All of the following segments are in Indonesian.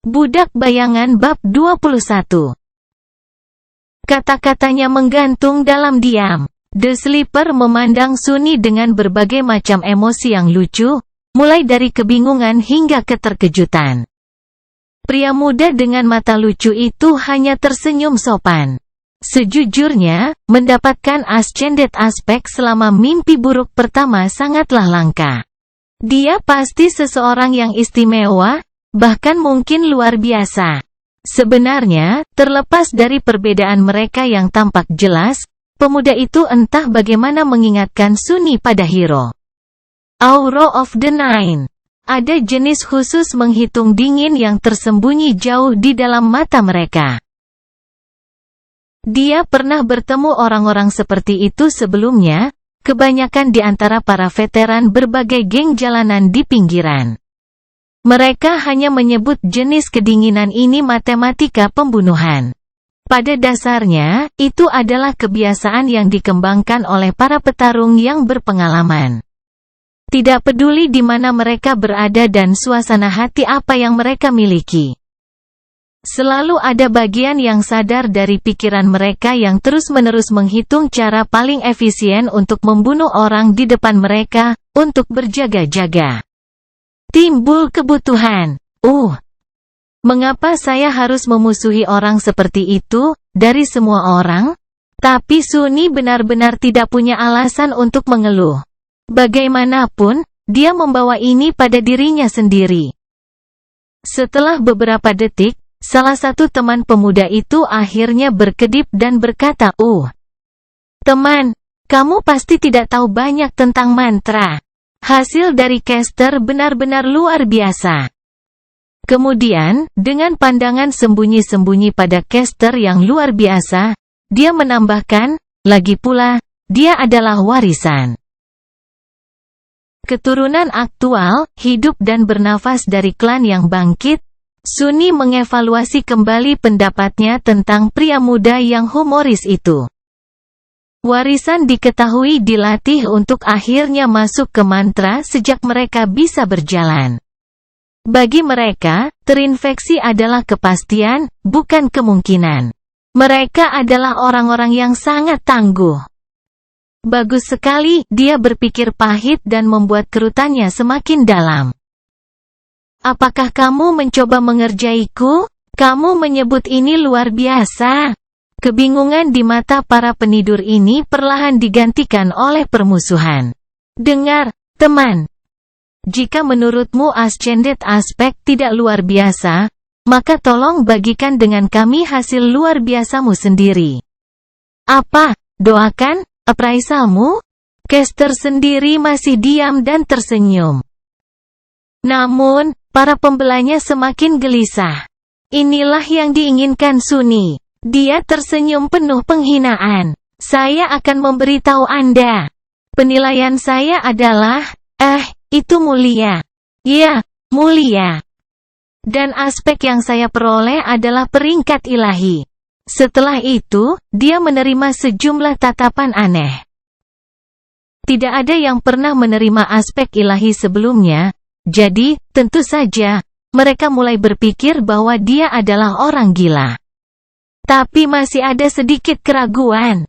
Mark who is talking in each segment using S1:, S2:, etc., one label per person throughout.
S1: Budak Bayangan bab 21. Kata-katanya menggantung dalam diam. The Sleeper memandang Sunny dengan berbagai macam emosi yang lucu, mulai dari kebingungan hingga keterkejutan. Pria muda dengan mata lucu itu hanya tersenyum sopan. Sejujurnya, mendapatkan ascended aspek selama mimpi buruk pertama sangatlah langka. Dia pasti seseorang yang istimewa, bahkan mungkin luar biasa. Sebenarnya, terlepas dari perbedaan mereka yang tampak jelas, pemuda itu entah bagaimana mengingatkan Sunny pada hero Aura of the Nine. Ada jenis khusus menghitung dingin yang tersembunyi jauh di dalam mata mereka. Dia pernah bertemu orang-orang seperti itu sebelumnya, kebanyakan di antara para veteran berbagai geng jalanan di pinggiran. Mereka hanya menyebut jenis kedinginan ini matematika pembunuhan. Pada dasarnya, itu adalah kebiasaan yang dikembangkan oleh para petarung yang berpengalaman. Tidak peduli di mana mereka berada dan suasana hati apa yang mereka miliki. Selalu ada bagian yang sadar dari pikiran mereka yang terus-menerus menghitung cara paling efisien untuk membunuh orang di depan mereka, untuk berjaga-jaga. Timbul kebutuhan. Mengapa saya harus memusuhi orang seperti itu, dari semua orang? Tapi Sunny benar-benar tidak punya alasan untuk mengeluh. Bagaimanapun, dia membawa ini pada dirinya sendiri. Setelah beberapa detik, salah satu teman pemuda itu akhirnya berkedip dan berkata, Teman, kamu pasti tidak tahu banyak tentang mantra. Hasil dari caster benar-benar luar biasa. Kemudian, dengan pandangan sembunyi-sembunyi pada caster yang luar biasa, dia menambahkan, lagi pula, dia adalah warisan keturunan aktual, hidup dan bernafas dari klan yang bangkit. Sunny mengevaluasi kembali pendapatnya tentang pria muda yang humoris itu. Warisan diketahui dilatih untuk akhirnya masuk ke mantra sejak mereka bisa berjalan. Bagi mereka, terinfeksi adalah kepastian, bukan kemungkinan. Mereka adalah orang-orang yang sangat tangguh. Bagus sekali, dia berpikir pahit dan membuat kerutannya semakin dalam. Apakah kamu mencoba mengerjaiku? Kamu menyebut ini luar biasa. Kebingungan di mata para penidur ini perlahan digantikan oleh permusuhan. Dengar, teman. Jika menurutmu ascended aspek tidak luar biasa, maka tolong bagikan dengan kami hasil luar biasamu sendiri. Apa? Doakan appraisalmu? Caster sendiri masih diam dan tersenyum. Namun, para pembelanya semakin gelisah. Inilah yang diinginkan Sunny. Dia tersenyum penuh penghinaan. Saya akan memberitahu Anda. Penilaian saya adalah, itu mulia. Ya, mulia. Dan aspek yang saya peroleh adalah peringkat ilahi. Setelah itu, dia menerima sejumlah tatapan aneh. Tidak ada yang pernah menerima aspek ilahi sebelumnya, jadi, tentu saja, mereka mulai berpikir bahwa dia adalah orang gila. Tapi masih ada sedikit keraguan.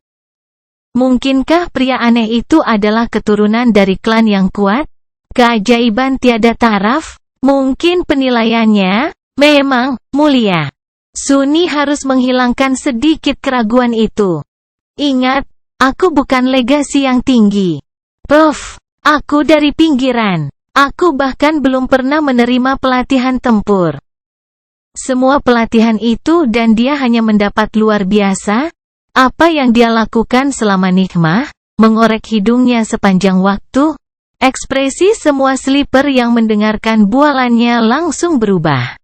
S1: Mungkinkah pria aneh itu adalah keturunan dari klan yang kuat? Keajaiban tiada taraf? Mungkin penilaiannya memang mulia. Sunny harus menghilangkan sedikit keraguan itu. Ingat, aku bukan legasi yang tinggi. Aku dari pinggiran. Aku bahkan belum pernah menerima pelatihan tempur. Semua pelatihan itu dan dia hanya mendapat luar biasa. Apa yang dia lakukan selama nikmah, mengorek hidungnya sepanjang waktu. Ekspresi semua sleeper yang mendengarkan bualannya langsung berubah.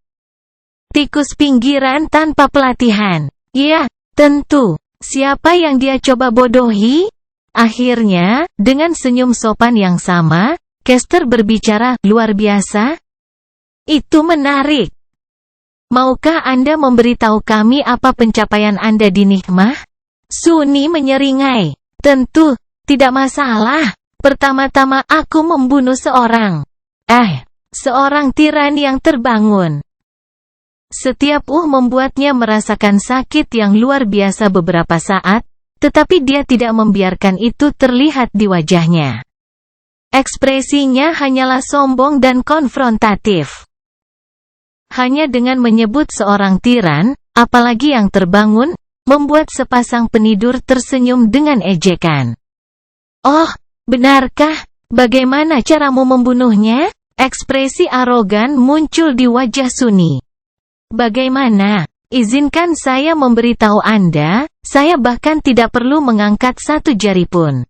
S1: Tikus pinggiran tanpa pelatihan. Ya, tentu. Siapa yang dia coba bodohi? Akhirnya, dengan senyum sopan yang sama, caster berbicara, luar biasa. Itu menarik. Maukah Anda memberitahu kami apa pencapaian Anda di nikmah? Sunny menyeringai. Tentu, tidak masalah. Pertama-tama aku membunuh seorang. Seorang tiran yang terbangun. Setiap membuatnya merasakan sakit yang luar biasa beberapa saat, tetapi dia tidak membiarkan itu terlihat di wajahnya. Ekspresinya hanyalah sombong dan konfrontatif. Hanya dengan menyebut seorang tiran, apalagi yang terbangun, membuat sepasang penidur tersenyum dengan ejekan. "Oh, benarkah? Bagaimana caramu membunuhnya?" Ekspresi arogan muncul di wajah Sunny. "Bagaimana? Izinkan saya memberitahu Anda, saya bahkan tidak perlu mengangkat satu jari pun.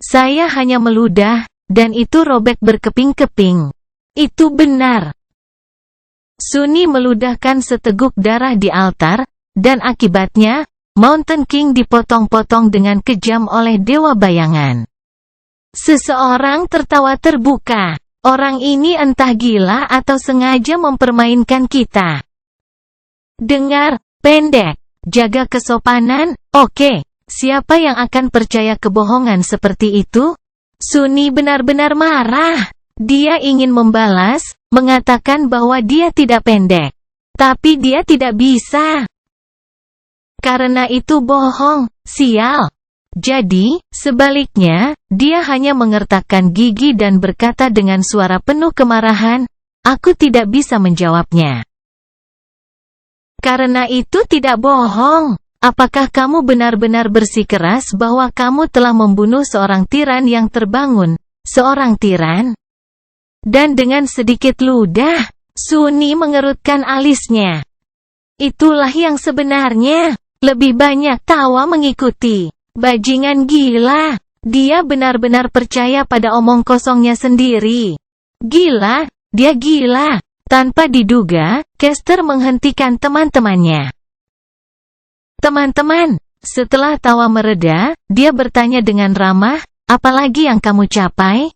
S1: Saya hanya meludah, dan itu robek berkeping-keping." "Itu benar." Sunny meludahkan seteguk darah di altar, dan akibatnya, Mountain King dipotong-potong dengan kejam oleh Dewa Bayangan. Seseorang tertawa terbuka. "Orang ini entah gila atau sengaja mempermainkan kita." "Dengar, pendek. Jaga kesopanan, oke? Siapa yang akan percaya kebohongan seperti itu?" Sunny benar-benar marah. Dia ingin membalas, mengatakan bahwa dia tidak pendek. Tapi dia tidak bisa. Karena itu bohong, sial. Jadi, sebaliknya, dia hanya mengertakkan gigi dan berkata dengan suara penuh kemarahan, "Aku tidak bisa menjawabnya." "Karena itu tidak bohong. Apakah kamu benar-benar bersikeras bahwa kamu telah membunuh seorang tiran yang terbangun, seorang tiran?" Dan dengan sedikit ludah, Sunny mengerutkan alisnya. "Itulah yang sebenarnya." Lebih banyak tawa mengikuti. Bajingan gila. Dia benar-benar percaya pada omong kosongnya sendiri. Gila, dia gila. Tanpa diduga, Caster menghentikan teman-temannya. "Teman-teman," setelah tawa mereda, dia bertanya dengan ramah, "Apalagi yang kamu capai?"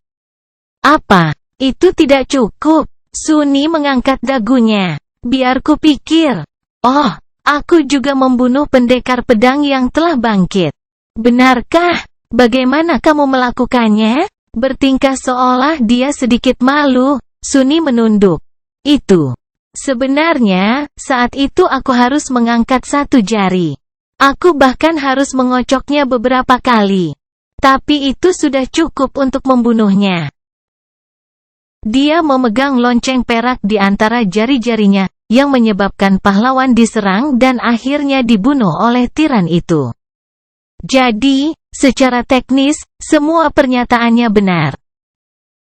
S1: "Apa? Itu tidak cukup." Sunny mengangkat dagunya. "Biar ku pikir. Oh, aku juga membunuh pendekar pedang yang telah bangkit." "Benarkah? Bagaimana kamu melakukannya?" Bertingkah seolah dia sedikit malu, Sunny menunduk. "Itu. Sebenarnya, saat itu aku harus mengangkat satu jari. Aku bahkan harus mengocoknya beberapa kali. Tapi itu sudah cukup untuk membunuhnya." Dia memegang lonceng perak di antara jari-jarinya, yang menyebabkan pahlawan diserang dan akhirnya dibunuh oleh tiran itu. Jadi, secara teknis, semua pernyataannya benar.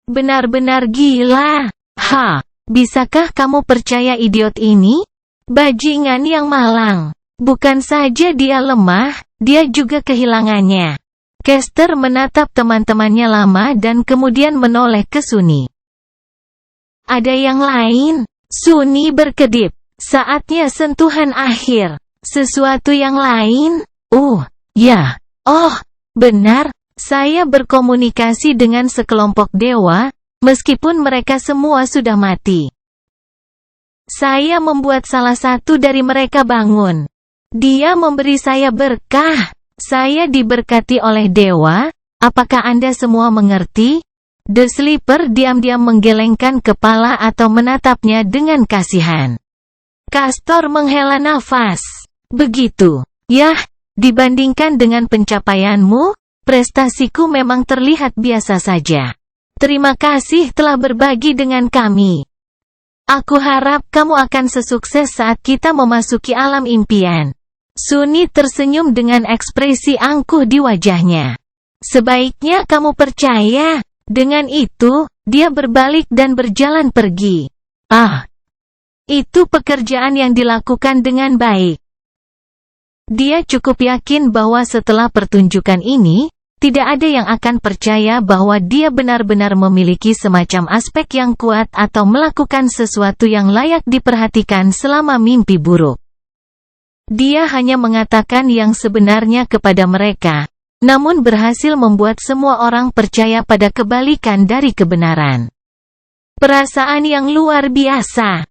S1: Benar-benar gila. Bisakah kamu percaya idiot ini? Bajingan yang malang. Bukan saja dia lemah, dia juga kehilangannya. Caster menatap teman-temannya lama dan kemudian menoleh ke Sunny. "Ada yang lain?" Sunny berkedip. "Saatnya sentuhan akhir. Sesuatu yang lain?" Ya. "Oh, benar. Saya berkomunikasi dengan sekelompok dewa, meskipun mereka semua sudah mati. Saya membuat salah satu dari mereka bangun. Dia memberi saya berkah. Saya diberkati oleh dewa. Apakah Anda semua mengerti?" The Sleeper diam-diam menggelengkan kepala atau menatapnya dengan kasihan. Castor menghela nafas. "Begitu. Yah, dibandingkan dengan pencapaianmu, prestasiku memang terlihat biasa saja. Terima kasih telah berbagi dengan kami. Aku harap kamu akan sesukses saat kita memasuki alam impian." Sunny tersenyum dengan ekspresi angkuh di wajahnya. "Sebaiknya kamu percaya." Dengan itu, dia berbalik dan berjalan pergi. Itu pekerjaan yang dilakukan dengan baik. Dia cukup yakin bahwa setelah pertunjukan ini, tidak ada yang akan percaya bahwa dia benar-benar memiliki semacam aspek yang kuat atau melakukan sesuatu yang layak diperhatikan selama mimpi buruk. Dia hanya mengatakan yang sebenarnya kepada mereka, namun berhasil membuat semua orang percaya pada kebalikan dari kebenaran. Perasaan yang luar biasa.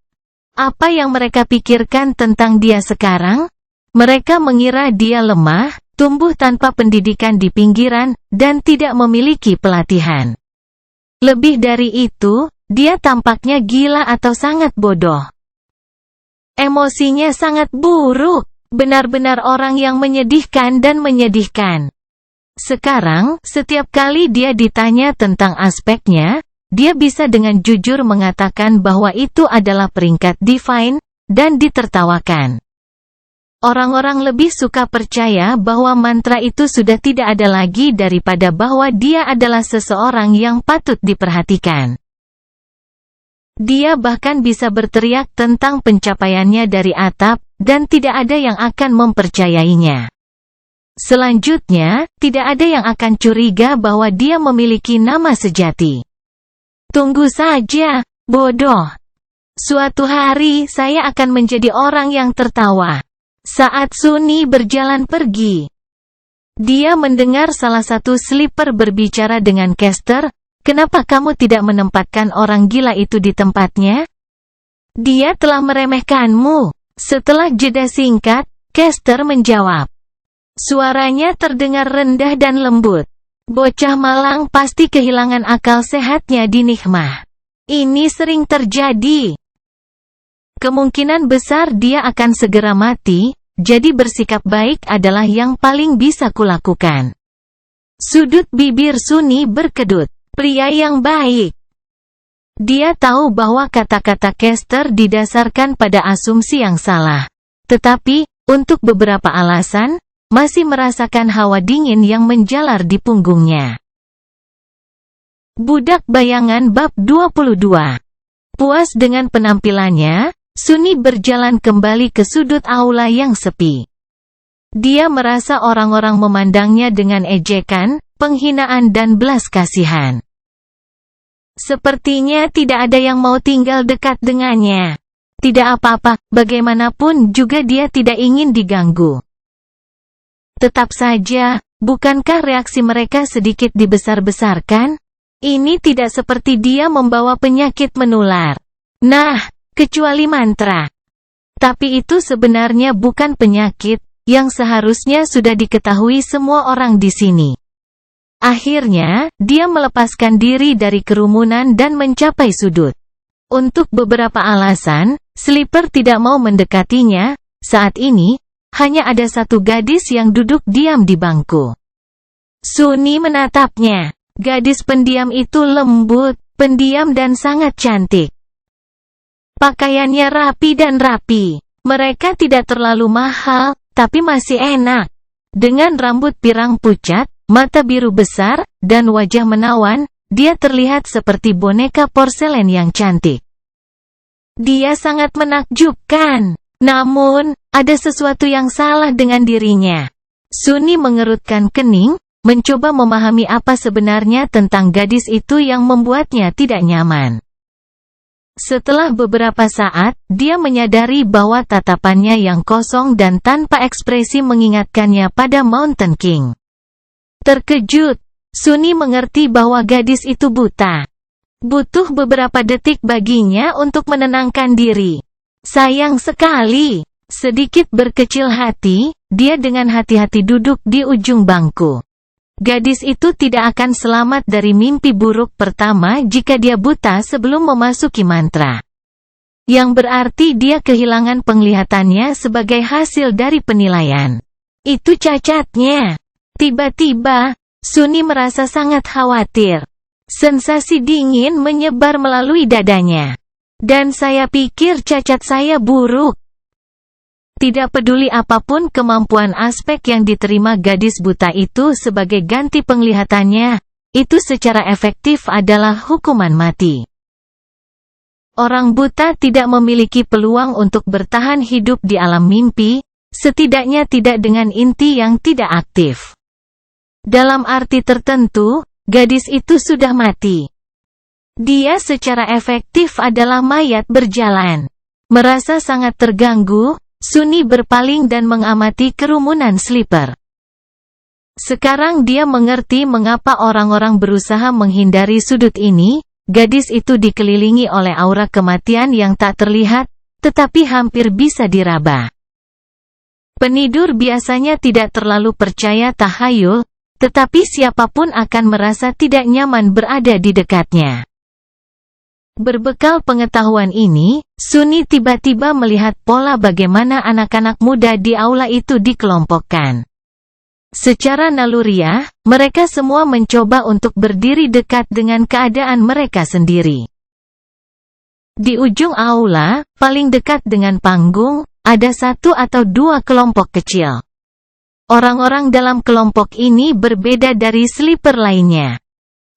S1: Apa yang mereka pikirkan tentang dia sekarang? Mereka mengira dia lemah, tumbuh tanpa pendidikan di pinggiran, dan tidak memiliki pelatihan. Lebih dari itu, dia tampaknya gila atau sangat bodoh. Emosinya sangat buruk, benar-benar orang yang menyedihkan dan menyedihkan. Sekarang, setiap kali dia ditanya tentang aspeknya, dia bisa dengan jujur mengatakan bahwa itu adalah peringkat divine, dan ditertawakan. Orang-orang lebih suka percaya bahwa mantra itu sudah tidak ada lagi daripada bahwa dia adalah seseorang yang patut diperhatikan. Dia bahkan bisa berteriak tentang pencapaiannya dari atap, dan tidak ada yang akan mempercayainya. Selanjutnya, tidak ada yang akan curiga bahwa dia memiliki nama sejati. Tunggu saja, bodoh. Suatu hari saya akan menjadi orang yang tertawa. Saat Sunny berjalan pergi, dia mendengar salah satu sleeper berbicara dengan Caster, "Kenapa kamu tidak menempatkan orang gila itu di tempatnya? Dia telah meremehkanmu." Setelah jeda singkat, Caster menjawab. Suaranya terdengar rendah dan lembut. Bocah malang pasti kehilangan akal sehatnya di Nigma. Ini sering terjadi. Kemungkinan besar dia akan segera mati, jadi bersikap baik adalah yang paling bisa kulakukan. Sudut bibir Sunny berkedut. Pria yang baik. Dia tahu bahwa kata-kata Caster didasarkan pada asumsi yang salah. Tetapi, untuk beberapa alasan, masih merasakan hawa dingin yang menjalar di punggungnya. Budak Bayangan bab 22. Puas dengan penampilannya, Sunny berjalan kembali ke sudut aula yang sepi. Dia merasa orang-orang memandangnya dengan ejekan, penghinaan dan belas kasihan. Sepertinya tidak ada yang mau tinggal dekat dengannya. Tidak apa-apa, bagaimanapun juga dia tidak ingin diganggu. Tetap saja, bukankah reaksi mereka sedikit dibesar-besarkan? Ini tidak seperti dia membawa penyakit menular. Nah, kecuali mantra. Tapi itu sebenarnya bukan penyakit, yang seharusnya sudah diketahui semua orang di sini. Akhirnya, dia melepaskan diri dari kerumunan dan mencapai sudut. Untuk beberapa alasan, Sleeper tidak mau mendekatinya. Saat ini, hanya ada satu gadis yang duduk diam di bangku. Sunny menatapnya. Gadis pendiam itu lembut, pendiam dan sangat cantik. Pakaiannya rapi dan rapi. Mereka tidak terlalu mahal, tapi masih enak. Dengan rambut pirang pucat, mata biru besar, dan wajah menawan, dia terlihat seperti boneka porselen yang cantik. Dia sangat menakjubkan. Namun, ada sesuatu yang salah dengan dirinya. Sunny mengerutkan kening, mencoba memahami apa sebenarnya tentang gadis itu yang membuatnya tidak nyaman. Setelah beberapa saat, dia menyadari bahwa tatapannya yang kosong dan tanpa ekspresi mengingatkannya pada Mountain King. Terkejut, Sunny mengerti bahwa gadis itu buta. Butuh beberapa detik baginya untuk menenangkan diri. Sayang sekali. Sedikit berkecil hati, dia dengan hati-hati duduk di ujung bangku. Gadis itu tidak akan selamat dari mimpi buruk pertama jika dia buta sebelum memasuki mantra. Yang berarti dia kehilangan penglihatannya sebagai hasil dari penilaian. Itu cacatnya. Tiba-tiba, Sunny merasa sangat khawatir. Sensasi dingin menyebar melalui dadanya. Dan saya pikir cacat saya buruk. Tidak peduli apapun kemampuan aspek yang diterima gadis buta itu sebagai ganti penglihatannya, itu secara efektif adalah hukuman mati. Orang buta tidak memiliki peluang untuk bertahan hidup di alam mimpi, setidaknya tidak dengan inti yang tidak aktif. Dalam arti tertentu, gadis itu sudah mati. Dia secara efektif adalah mayat berjalan. Merasa sangat terganggu, Sunny berpaling dan mengamati kerumunan Sleeper. Sekarang dia mengerti mengapa orang-orang berusaha menghindari sudut ini. Gadis itu dikelilingi oleh aura kematian yang tak terlihat, tetapi hampir bisa diraba. Penidur biasanya tidak terlalu percaya tahayul, tetapi siapapun akan merasa tidak nyaman berada di dekatnya. Berbekal pengetahuan ini, Sunni tiba-tiba melihat pola bagaimana anak-anak muda di aula itu dikelompokkan. Secara naluriah, mereka semua mencoba untuk berdiri dekat dengan keadaan mereka sendiri. Di ujung aula, paling dekat dengan panggung, ada 1 atau 2 kelompok kecil. Orang-orang dalam kelompok ini berbeda dari sleeper lainnya.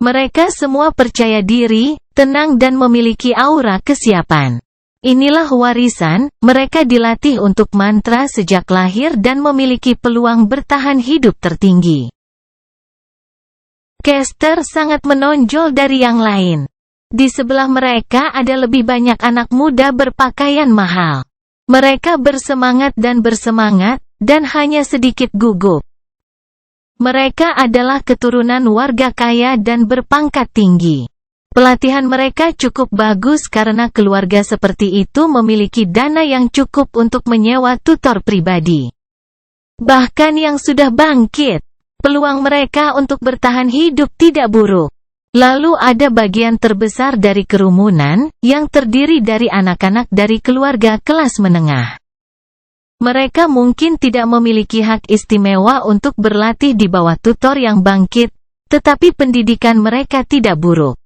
S1: Mereka semua percaya diri, tenang dan memiliki aura kesiapan. Inilah warisan, mereka dilatih untuk mantra sejak lahir dan memiliki peluang bertahan hidup tertinggi. Caster sangat menonjol dari yang lain. Di sebelah mereka ada lebih banyak anak muda berpakaian mahal. Mereka bersemangat, dan hanya sedikit gugup. Mereka adalah keturunan warga kaya dan berpangkat tinggi. Pelatihan mereka cukup bagus karena keluarga seperti itu memiliki dana yang cukup untuk menyewa tutor pribadi. Bahkan yang sudah bangkit, peluang mereka untuk bertahan hidup tidak buruk. Lalu ada bagian terbesar dari kerumunan, yang terdiri dari anak-anak dari keluarga kelas menengah. Mereka mungkin tidak memiliki hak istimewa untuk berlatih di bawah tutor yang bangkit, tetapi pendidikan mereka tidak buruk.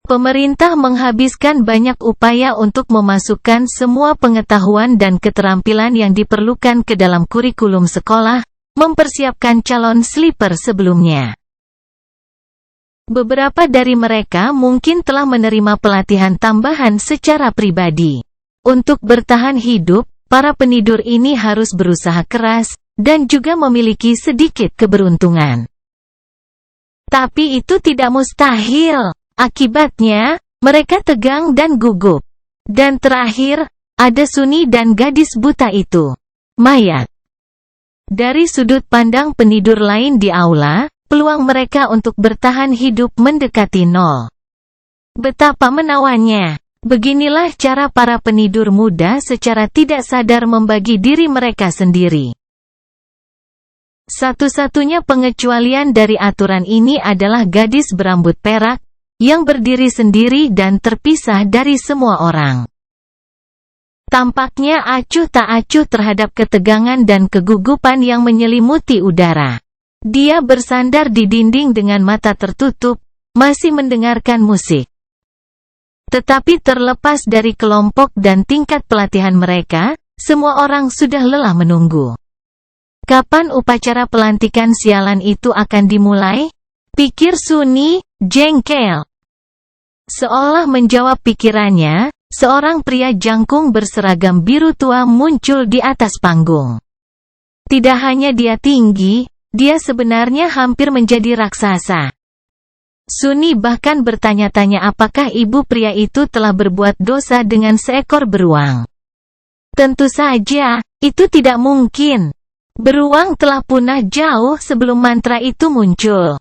S1: Pemerintah menghabiskan banyak upaya untuk memasukkan semua pengetahuan dan keterampilan yang diperlukan ke dalam kurikulum sekolah, mempersiapkan calon sleeper sebelumnya. Beberapa dari mereka mungkin telah menerima pelatihan tambahan secara pribadi. Untuk bertahan hidup, para penidur ini harus berusaha keras, dan juga memiliki sedikit keberuntungan. Tapi itu tidak mustahil. Akibatnya, mereka tegang dan gugup. Dan terakhir, ada Sunni dan gadis buta itu. Mayat. Dari sudut pandang penidur lain di aula, peluang mereka untuk bertahan hidup mendekati nol. Betapa menawannya. Beginilah cara para penidur muda secara tidak sadar membagi diri mereka sendiri. Satu-satunya pengecualian dari aturan ini adalah gadis berambut perak, yang berdiri sendiri dan terpisah dari semua orang. Tampaknya acuh tak acuh terhadap ketegangan dan kegugupan yang menyelimuti udara. Dia bersandar di dinding dengan mata tertutup, masih mendengarkan musik. Tetapi terlepas dari kelompok dan tingkat pelatihan mereka, semua orang sudah lelah menunggu. Kapan upacara pelantikan sialan itu akan dimulai? Pikir Sunni, jengkel. Seolah menjawab pikirannya, seorang pria jangkung berseragam biru tua muncul di atas panggung. Tidak hanya dia tinggi, dia sebenarnya hampir menjadi raksasa. Sunni bahkan bertanya-tanya apakah ibu pria itu telah berbuat dosa dengan seekor beruang. Tentu saja, itu tidak mungkin. Beruang telah punah jauh sebelum mantra itu muncul.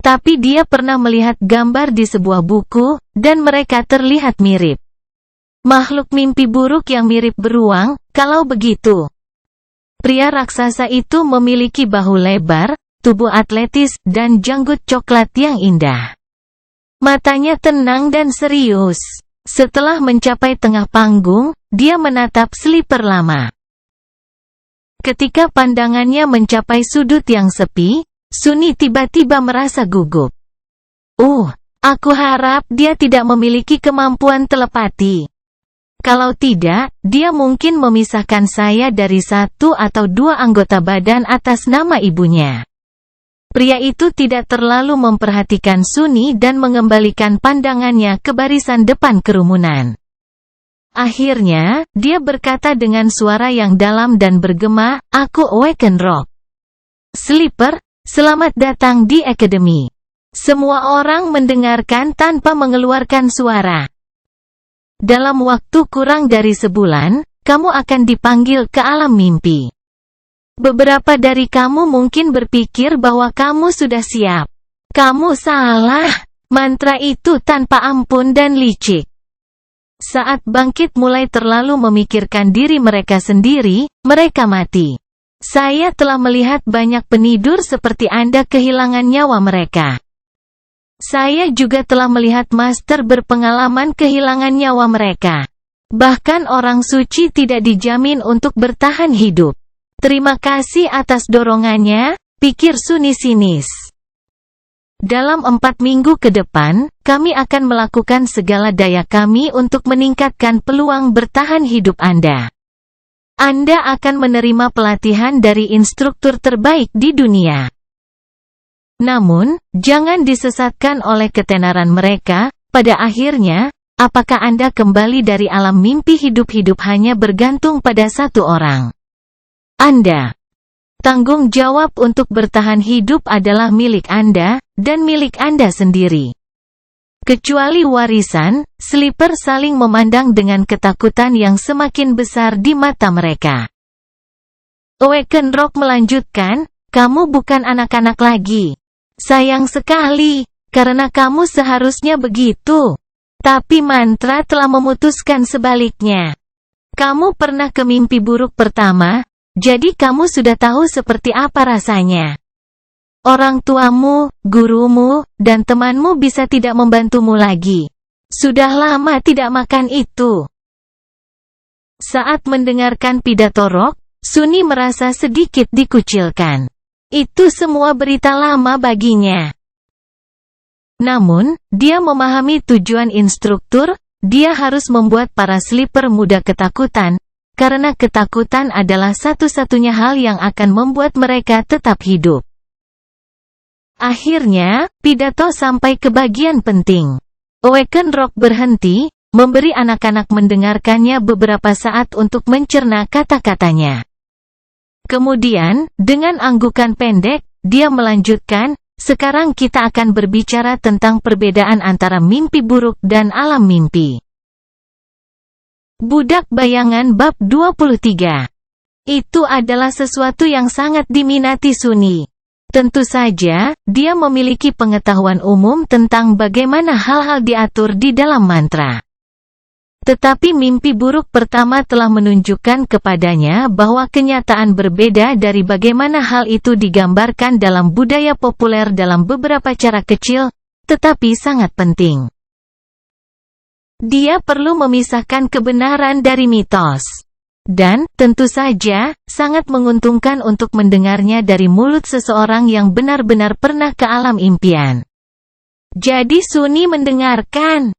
S1: Tapi dia pernah melihat gambar di sebuah buku, dan mereka terlihat mirip. Makhluk mimpi buruk yang mirip beruang, kalau begitu. Pria raksasa itu memiliki bahu lebar, tubuh atletis, dan janggut coklat yang indah. Matanya tenang dan serius. Setelah mencapai tengah panggung, dia menatap sleeper lama. Ketika pandangannya mencapai sudut yang sepi, Sunni tiba-tiba merasa gugup. Aku harap dia tidak memiliki kemampuan telepati. Kalau tidak, dia mungkin memisahkan saya dari 1 atau 2 anggota badan atas nama ibunya. Pria itu tidak terlalu memperhatikan Sunni dan mengembalikan pandangannya ke barisan depan kerumunan. Akhirnya, dia berkata dengan suara yang dalam dan bergema, "Aku Awaken Rock. Sleeper, selamat datang di Akademi." Semua orang mendengarkan tanpa mengeluarkan suara. Dalam waktu kurang dari sebulan, kamu akan dipanggil ke alam mimpi. Beberapa dari kamu mungkin berpikir bahwa kamu sudah siap. Kamu salah. Mantra itu tanpa ampun dan licik. Saat bangkit mulai terlalu memikirkan diri mereka sendiri, mereka mati. Saya telah melihat banyak penidur seperti Anda kehilangan nyawa mereka. Saya juga telah melihat master berpengalaman kehilangan nyawa mereka. Bahkan orang suci tidak dijamin untuk bertahan hidup. Terima kasih atas dorongannya, pikir Sunni sinis. Dalam 4 minggu ke depan, kami akan melakukan segala daya kami untuk meningkatkan peluang bertahan hidup Anda. Anda akan menerima pelatihan dari instruktur terbaik di dunia. Namun, jangan disesatkan oleh ketenaran mereka. Pada akhirnya, apakah Anda kembali dari alam mimpi hidup-hidup hanya bergantung pada satu orang? Anda. Tanggung jawab untuk bertahan hidup adalah milik Anda, dan milik Anda sendiri. Kecuali warisan, Sleeper saling memandang dengan ketakutan yang semakin besar di mata mereka. Awaken Rock melanjutkan, kamu bukan anak-anak lagi. Sayang sekali, karena kamu seharusnya begitu. Tapi mantra telah memutuskan sebaliknya. Kamu pernah ke mimpi buruk pertama, jadi kamu sudah tahu seperti apa rasanya. Orang tuamu, gurumu, dan temanmu bisa tidak membantumu lagi. Sudah lama tidak makan itu. Saat mendengarkan pidato Rock, Sunni merasa sedikit dikucilkan. Itu semua berita lama baginya. Namun, dia memahami tujuan instruktur, dia harus membuat para Sleeper muda ketakutan, karena ketakutan adalah satu-satunya hal yang akan membuat mereka tetap hidup. Akhirnya, pidato sampai ke bagian penting. Awaken Rock berhenti, memberi anak-anak mendengarkannya beberapa saat untuk mencerna kata-katanya. Kemudian, dengan anggukan pendek, dia melanjutkan, sekarang kita akan berbicara tentang perbedaan antara mimpi buruk dan alam mimpi. Budak Bayangan bab 23. Itu adalah sesuatu yang sangat diminati Sunni. Tentu saja, dia memiliki pengetahuan umum tentang bagaimana hal-hal diatur di dalam mantra. Tetapi mimpi buruk pertama telah menunjukkan kepadanya bahwa kenyataan berbeda dari bagaimana hal itu digambarkan dalam budaya populer dalam beberapa cara kecil, tetapi sangat penting. Dia perlu memisahkan kebenaran dari mitos. Dan, tentu saja, sangat menguntungkan untuk mendengarnya dari mulut seseorang yang benar-benar pernah ke alam impian. Jadi Sunni mendengarkan.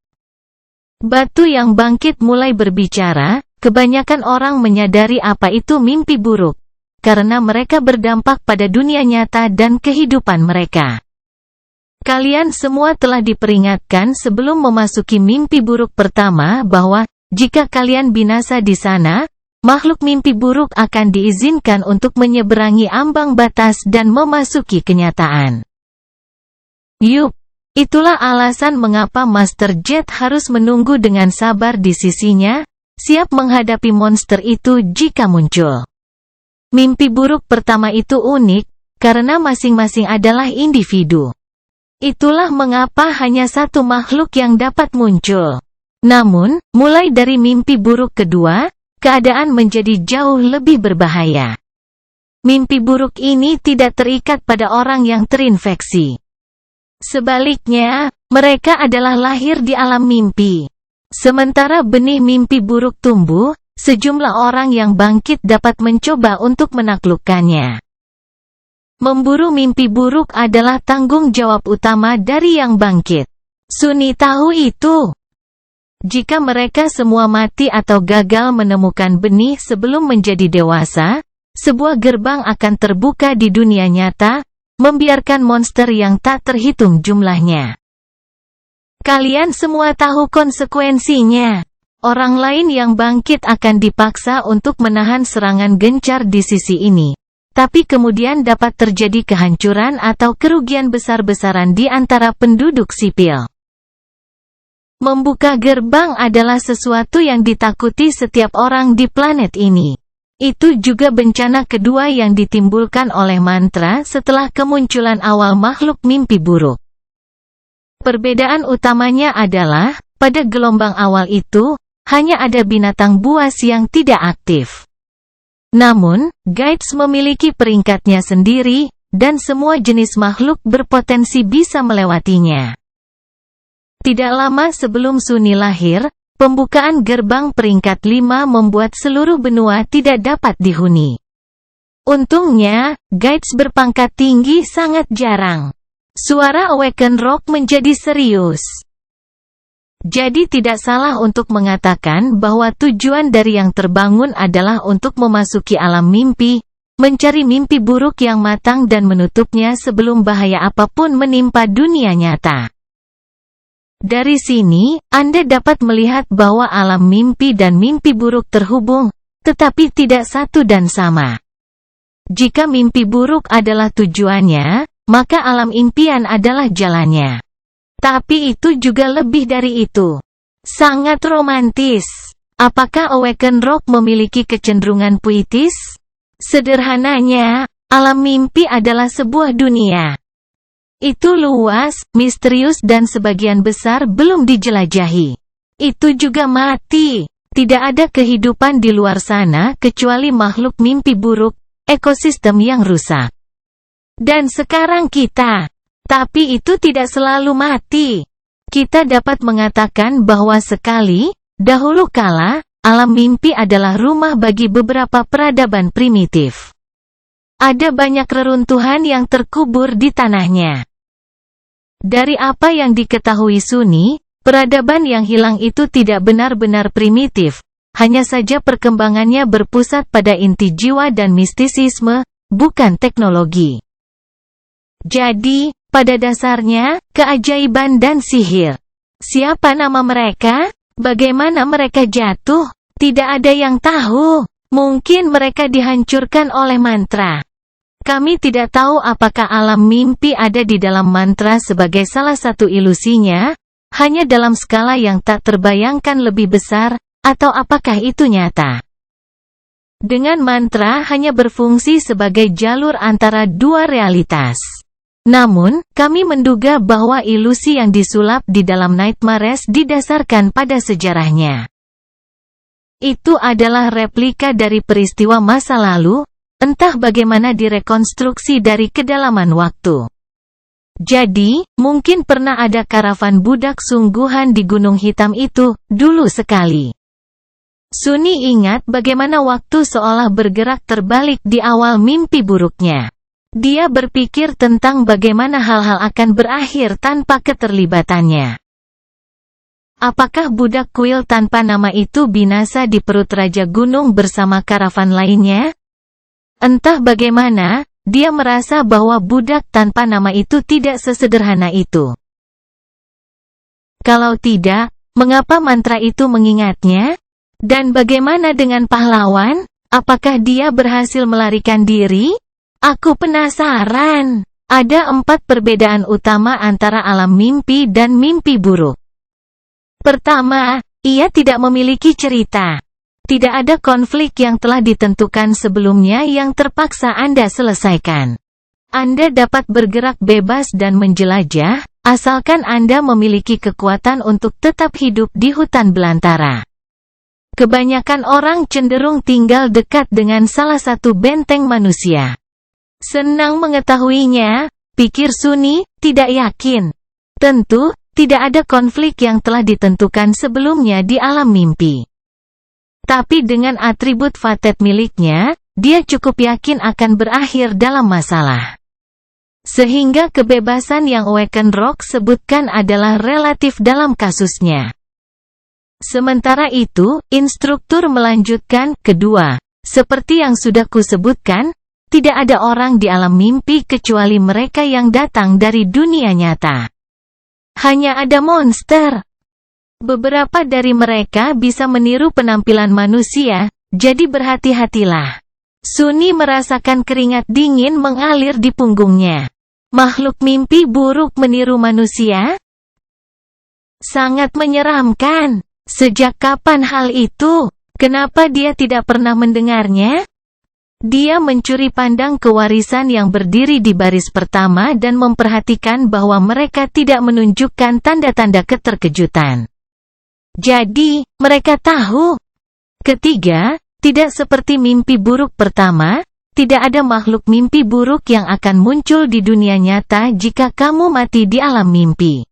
S1: Batu yang bangkit mulai berbicara, kebanyakan orang menyadari apa itu mimpi buruk, karena mereka berdampak pada dunia nyata dan kehidupan mereka. Kalian semua telah diperingatkan sebelum memasuki mimpi buruk pertama bahwa, jika kalian binasa di sana, makhluk mimpi buruk akan diizinkan untuk menyeberangi ambang batas dan memasuki kenyataan. Yup, itulah alasan mengapa Master Jet harus menunggu dengan sabar di sisinya, siap menghadapi monster itu jika muncul. Mimpi buruk pertama itu unik, karena masing-masing adalah individu. Itulah mengapa hanya satu makhluk yang dapat muncul. Namun, mulai dari mimpi buruk kedua, keadaan menjadi jauh lebih berbahaya. Mimpi buruk ini tidak terikat pada orang yang terinfeksi. Sebaliknya, mereka adalah lahir di alam mimpi. Sementara benih mimpi buruk tumbuh, sejumlah orang yang bangkit dapat mencoba untuk menaklukkannya. Memburu mimpi buruk adalah tanggung jawab utama dari yang bangkit. Sunni tahu itu. Jika mereka semua mati atau gagal menemukan benih sebelum menjadi dewasa, sebuah gerbang akan terbuka di dunia nyata, membiarkan monster yang tak terhitung jumlahnya. Kalian semua tahu konsekuensinya. Orang lain yang bangkit akan dipaksa untuk menahan serangan gencar di sisi ini. Tapi kemudian dapat terjadi kehancuran atau kerugian besar-besaran di antara penduduk sipil. Membuka gerbang adalah sesuatu yang ditakuti setiap orang di planet ini. Itu juga bencana kedua yang ditimbulkan oleh mantra setelah kemunculan awal makhluk mimpi buruk. Perbedaan utamanya adalah, pada gelombang awal itu, hanya ada binatang buas yang tidak aktif. Namun, Guides memiliki peringkatnya sendiri, dan semua jenis makhluk berpotensi bisa melewatinya. Tidak lama sebelum Suni lahir, pembukaan gerbang peringkat 5 membuat seluruh benua tidak dapat dihuni. Untungnya, guides berpangkat tinggi sangat jarang. Suara Awaken Rock menjadi serius. Jadi tidak salah untuk mengatakan bahwa tujuan dari yang terbangun adalah untuk memasuki alam mimpi, mencari mimpi buruk yang matang dan menutupnya sebelum bahaya apapun menimpa dunia nyata. Dari sini, Anda dapat melihat bahwa alam mimpi dan mimpi buruk terhubung, tetapi tidak satu dan sama. Jika mimpi buruk adalah tujuannya, maka alam impian adalah jalannya. Tapi itu juga lebih dari itu. Sangat romantis. Apakah Awaken Rock memiliki kecenderungan puitis? Sederhananya, alam mimpi adalah sebuah dunia. Itu luas, misterius dan sebagian besar belum dijelajahi. Itu juga mati. Tidak ada kehidupan di luar sana kecuali makhluk mimpi buruk, ekosistem yang rusak. Dan sekarang kita. Tapi itu tidak selalu mati. Kita dapat mengatakan bahwa sekali, dahulu kala, alam mimpi adalah rumah bagi beberapa peradaban primitif. Ada banyak reruntuhan yang terkubur di tanahnya. Dari apa yang diketahui Suni, peradaban yang hilang itu tidak benar-benar primitif, hanya saja perkembangannya berpusat pada inti jiwa dan mistisisme, bukan teknologi. Jadi, pada dasarnya, keajaiban dan sihir. Siapa nama mereka? Bagaimana mereka jatuh? Tidak ada yang tahu. Mungkin mereka dihancurkan oleh mantra. Kami tidak tahu apakah alam mimpi ada di dalam mantra sebagai salah satu ilusinya, hanya dalam skala yang tak terbayangkan lebih besar, atau apakah itu nyata. Dengan mantra hanya berfungsi sebagai jalur antara dua realitas. Namun, kami menduga bahwa ilusi yang disulap di dalam Nightmares didasarkan pada sejarahnya. Itu adalah replika dari peristiwa masa lalu, entah bagaimana direkonstruksi dari kedalaman waktu. Jadi, mungkin pernah ada karavan budak sungguhan di Gunung Hitam itu, dulu sekali. Suni ingat bagaimana waktu seolah bergerak terbalik di awal mimpi buruknya. Dia berpikir tentang bagaimana hal-hal akan berakhir tanpa keterlibatannya. Apakah budak kuil tanpa nama itu binasa di perut Raja Gunung bersama karavan lainnya? Entah bagaimana, dia merasa bahwa budak tanpa nama itu tidak sesederhana itu. Kalau tidak, mengapa mantra itu mengingatnya? Dan bagaimana dengan pahlawan? Apakah dia berhasil melarikan diri? Aku penasaran. Ada 4 perbedaan utama antara alam mimpi dan mimpi buruk. Pertama, ia tidak memiliki cerita. Tidak ada konflik yang telah ditentukan sebelumnya yang terpaksa Anda selesaikan. Anda dapat bergerak bebas dan menjelajah, asalkan Anda memiliki kekuatan untuk tetap hidup di hutan belantara. Kebanyakan orang cenderung tinggal dekat dengan salah satu benteng manusia. Senang mengetahuinya, pikir Suni, tidak yakin. Tentu, tidak ada konflik yang telah ditentukan sebelumnya di alam mimpi. Tapi dengan atribut Fatet miliknya, dia cukup yakin akan berakhir dalam masalah. Sehingga kebebasan yang Awaken Rock sebutkan adalah relatif dalam kasusnya. Sementara itu, instruktur melanjutkan, kedua, seperti yang sudah kusebutkan, tidak ada orang di alam mimpi kecuali mereka yang datang dari dunia nyata. Hanya ada monster. Beberapa dari mereka bisa meniru penampilan manusia, jadi berhati-hatilah. Suni merasakan keringat dingin mengalir di punggungnya. Makhluk mimpi buruk meniru manusia? Sangat menyeramkan. Sejak kapan hal itu? Kenapa dia tidak pernah mendengarnya? Dia mencuri pandang ke warisan yang berdiri di baris pertama dan memperhatikan bahwa mereka tidak menunjukkan tanda-tanda keterkejutan. Jadi, mereka tahu. Ketiga, tidak seperti mimpi buruk pertama, tidak ada makhluk mimpi buruk yang akan muncul di dunia nyata jika kamu mati di alam mimpi.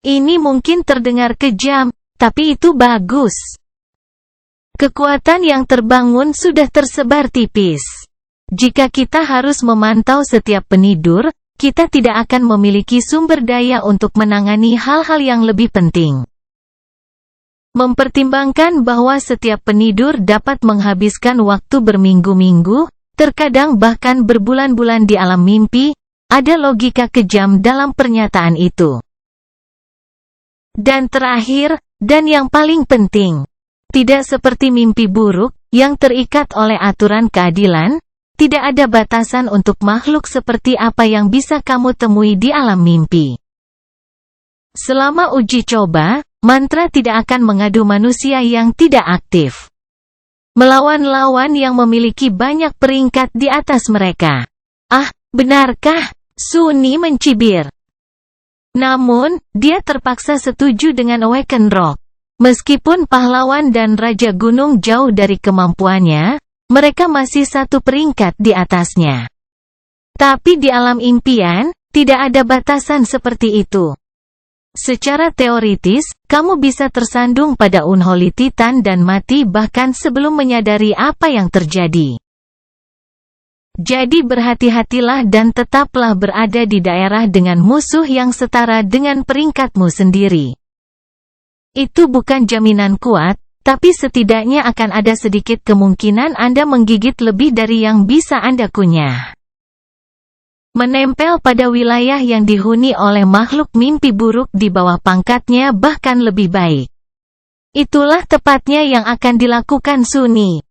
S1: Ini mungkin terdengar kejam, tapi itu bagus. Kekuatan yang terbangun sudah tersebar tipis. Jika kita harus memantau setiap penidur, kita tidak akan memiliki sumber daya untuk menangani hal-hal yang lebih penting. Mempertimbangkan bahwa setiap penidur dapat menghabiskan waktu berminggu-minggu, terkadang bahkan berbulan-bulan di alam mimpi, ada logika kejam dalam pernyataan itu. Dan terakhir, dan yang paling penting, tidak seperti mimpi buruk, yang terikat oleh aturan keadilan, tidak ada batasan untuk makhluk seperti apa yang bisa kamu temui di alam mimpi. Selama uji coba, mantra tidak akan mengadu manusia yang tidak aktif. Melawan lawan yang memiliki banyak peringkat di atas mereka. Ah, benarkah? Sunni mencibir. Namun, dia terpaksa setuju dengan Awaken Rock. Meskipun pahlawan dan Raja Gunung jauh dari kemampuannya, mereka masih satu peringkat di atasnya. Tapi di alam impian, tidak ada batasan seperti itu. Secara teoritis, kamu bisa tersandung pada Unholy Titan dan mati bahkan sebelum menyadari apa yang terjadi. Jadi berhati-hatilah dan tetaplah berada di daerah dengan musuh yang setara dengan peringkatmu sendiri. Itu bukan jaminan kuat, tapi setidaknya akan ada sedikit kemungkinan Anda menggigit lebih dari yang bisa Anda kunyah. Menempel pada wilayah yang dihuni oleh makhluk mimpi buruk di bawah pangkatnya bahkan lebih baik. Itulah tepatnya yang akan dilakukan Sunni.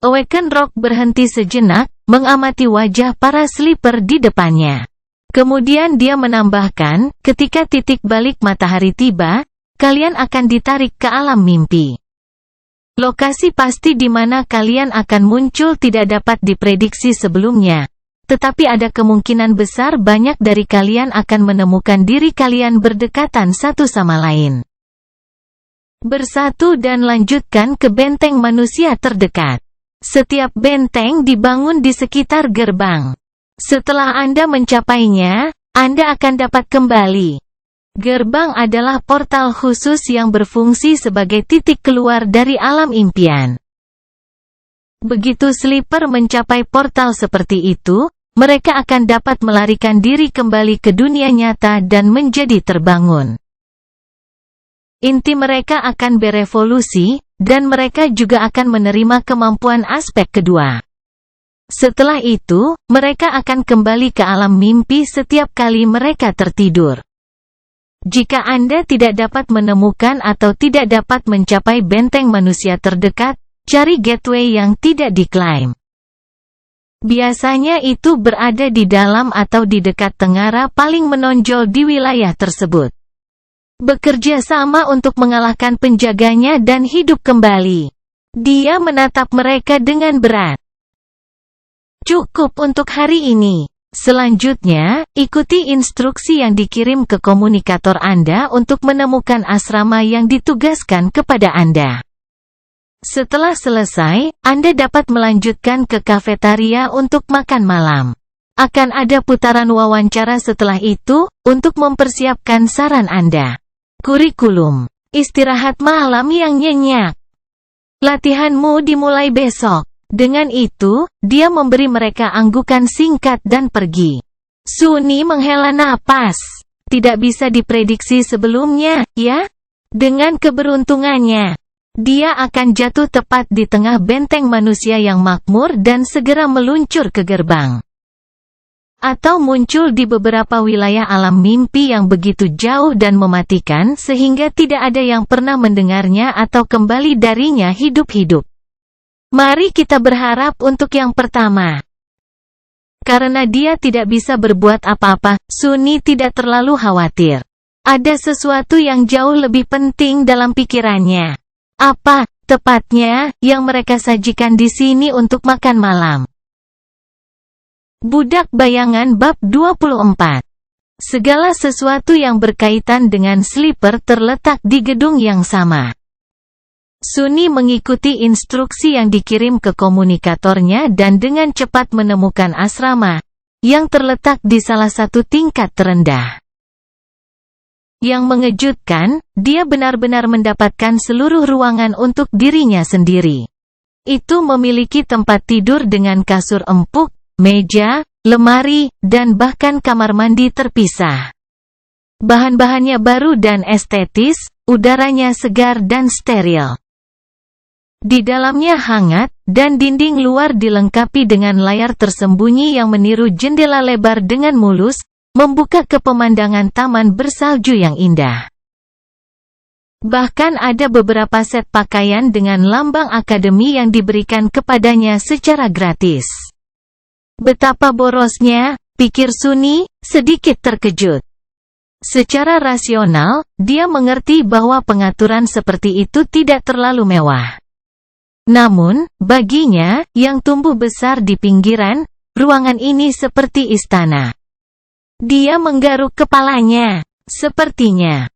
S1: Awaken Rock berhenti sejenak, mengamati wajah para sleeper di depannya. Kemudian dia menambahkan, ketika titik balik matahari tiba, kalian akan ditarik ke alam mimpi. Lokasi pasti di mana kalian akan muncul tidak dapat diprediksi sebelumnya. Tetapi ada kemungkinan besar banyak dari kalian akan menemukan diri kalian berdekatan satu sama lain. Bersatu dan lanjutkan ke benteng manusia terdekat. Setiap benteng dibangun di sekitar gerbang. Setelah Anda mencapainya, Anda akan dapat kembali. Gerbang adalah portal khusus yang berfungsi sebagai titik keluar dari alam impian. Begitu sleeper mencapai portal seperti itu, mereka akan dapat melarikan diri kembali ke dunia nyata dan menjadi terbangun. Inti mereka akan berevolusi, dan mereka juga akan menerima kemampuan aspek kedua. Setelah itu, mereka akan kembali ke alam mimpi setiap kali mereka tertidur. Jika Anda tidak dapat menemukan atau tidak dapat mencapai benteng manusia terdekat, cari gateway yang tidak diklaim. Biasanya itu berada di dalam atau di dekat tengara paling menonjol di wilayah tersebut. Bekerja sama untuk mengalahkan penjaganya dan hidup kembali. Dia menatap mereka dengan berat. Cukup untuk hari ini. Selanjutnya, ikuti instruksi yang dikirim ke komunikator Anda untuk menemukan asrama yang ditugaskan kepada Anda. Setelah selesai, Anda dapat melanjutkan ke kafetaria untuk makan malam. Akan ada putaran wawancara setelah itu, untuk mempersiapkan saran Anda. Kurikulum. Istirahat malam yang nyenyak. Latihanmu dimulai besok. Dengan itu, dia memberi mereka anggukan singkat dan pergi. Sunni menghela napas. Tidak bisa diprediksi sebelumnya, ya? Dengan keberuntungannya, dia akan jatuh tepat di tengah benteng manusia yang makmur dan segera meluncur ke gerbang. Atau muncul di beberapa wilayah alam mimpi yang begitu jauh dan mematikan sehingga tidak ada yang pernah mendengarnya atau kembali darinya hidup-hidup. Mari kita berharap untuk yang pertama. Karena dia tidak bisa berbuat apa-apa, Sunni tidak terlalu khawatir. Ada sesuatu yang jauh lebih penting dalam pikirannya. Apa, tepatnya, yang mereka sajikan di sini untuk makan malam? Budak Bayangan Bab 24. Segala sesuatu yang berkaitan dengan sleeper terletak di gedung yang sama. Sunni mengikuti instruksi yang dikirim ke komunikatornya dan dengan cepat menemukan asrama, yang terletak di salah satu tingkat terendah. Yang mengejutkan, dia benar-benar mendapatkan seluruh ruangan untuk dirinya sendiri. Itu memiliki tempat tidur dengan kasur empuk, meja, lemari, dan bahkan kamar mandi terpisah. Bahan-bahannya baru dan estetis, udaranya segar dan steril. Di dalamnya hangat, dan dinding luar dilengkapi dengan layar tersembunyi yang meniru jendela lebar dengan mulus, membuka ke pemandangan taman bersalju yang indah. Bahkan ada beberapa set pakaian dengan lambang akademi yang diberikan kepadanya secara gratis. Betapa borosnya, pikir Sunny, sedikit terkejut. Secara rasional, dia mengerti bahwa pengaturan seperti itu tidak terlalu mewah. Namun, baginya, yang tumbuh besar di pinggiran, ruangan ini seperti istana. Dia menggaruk kepalanya. Sepertinya,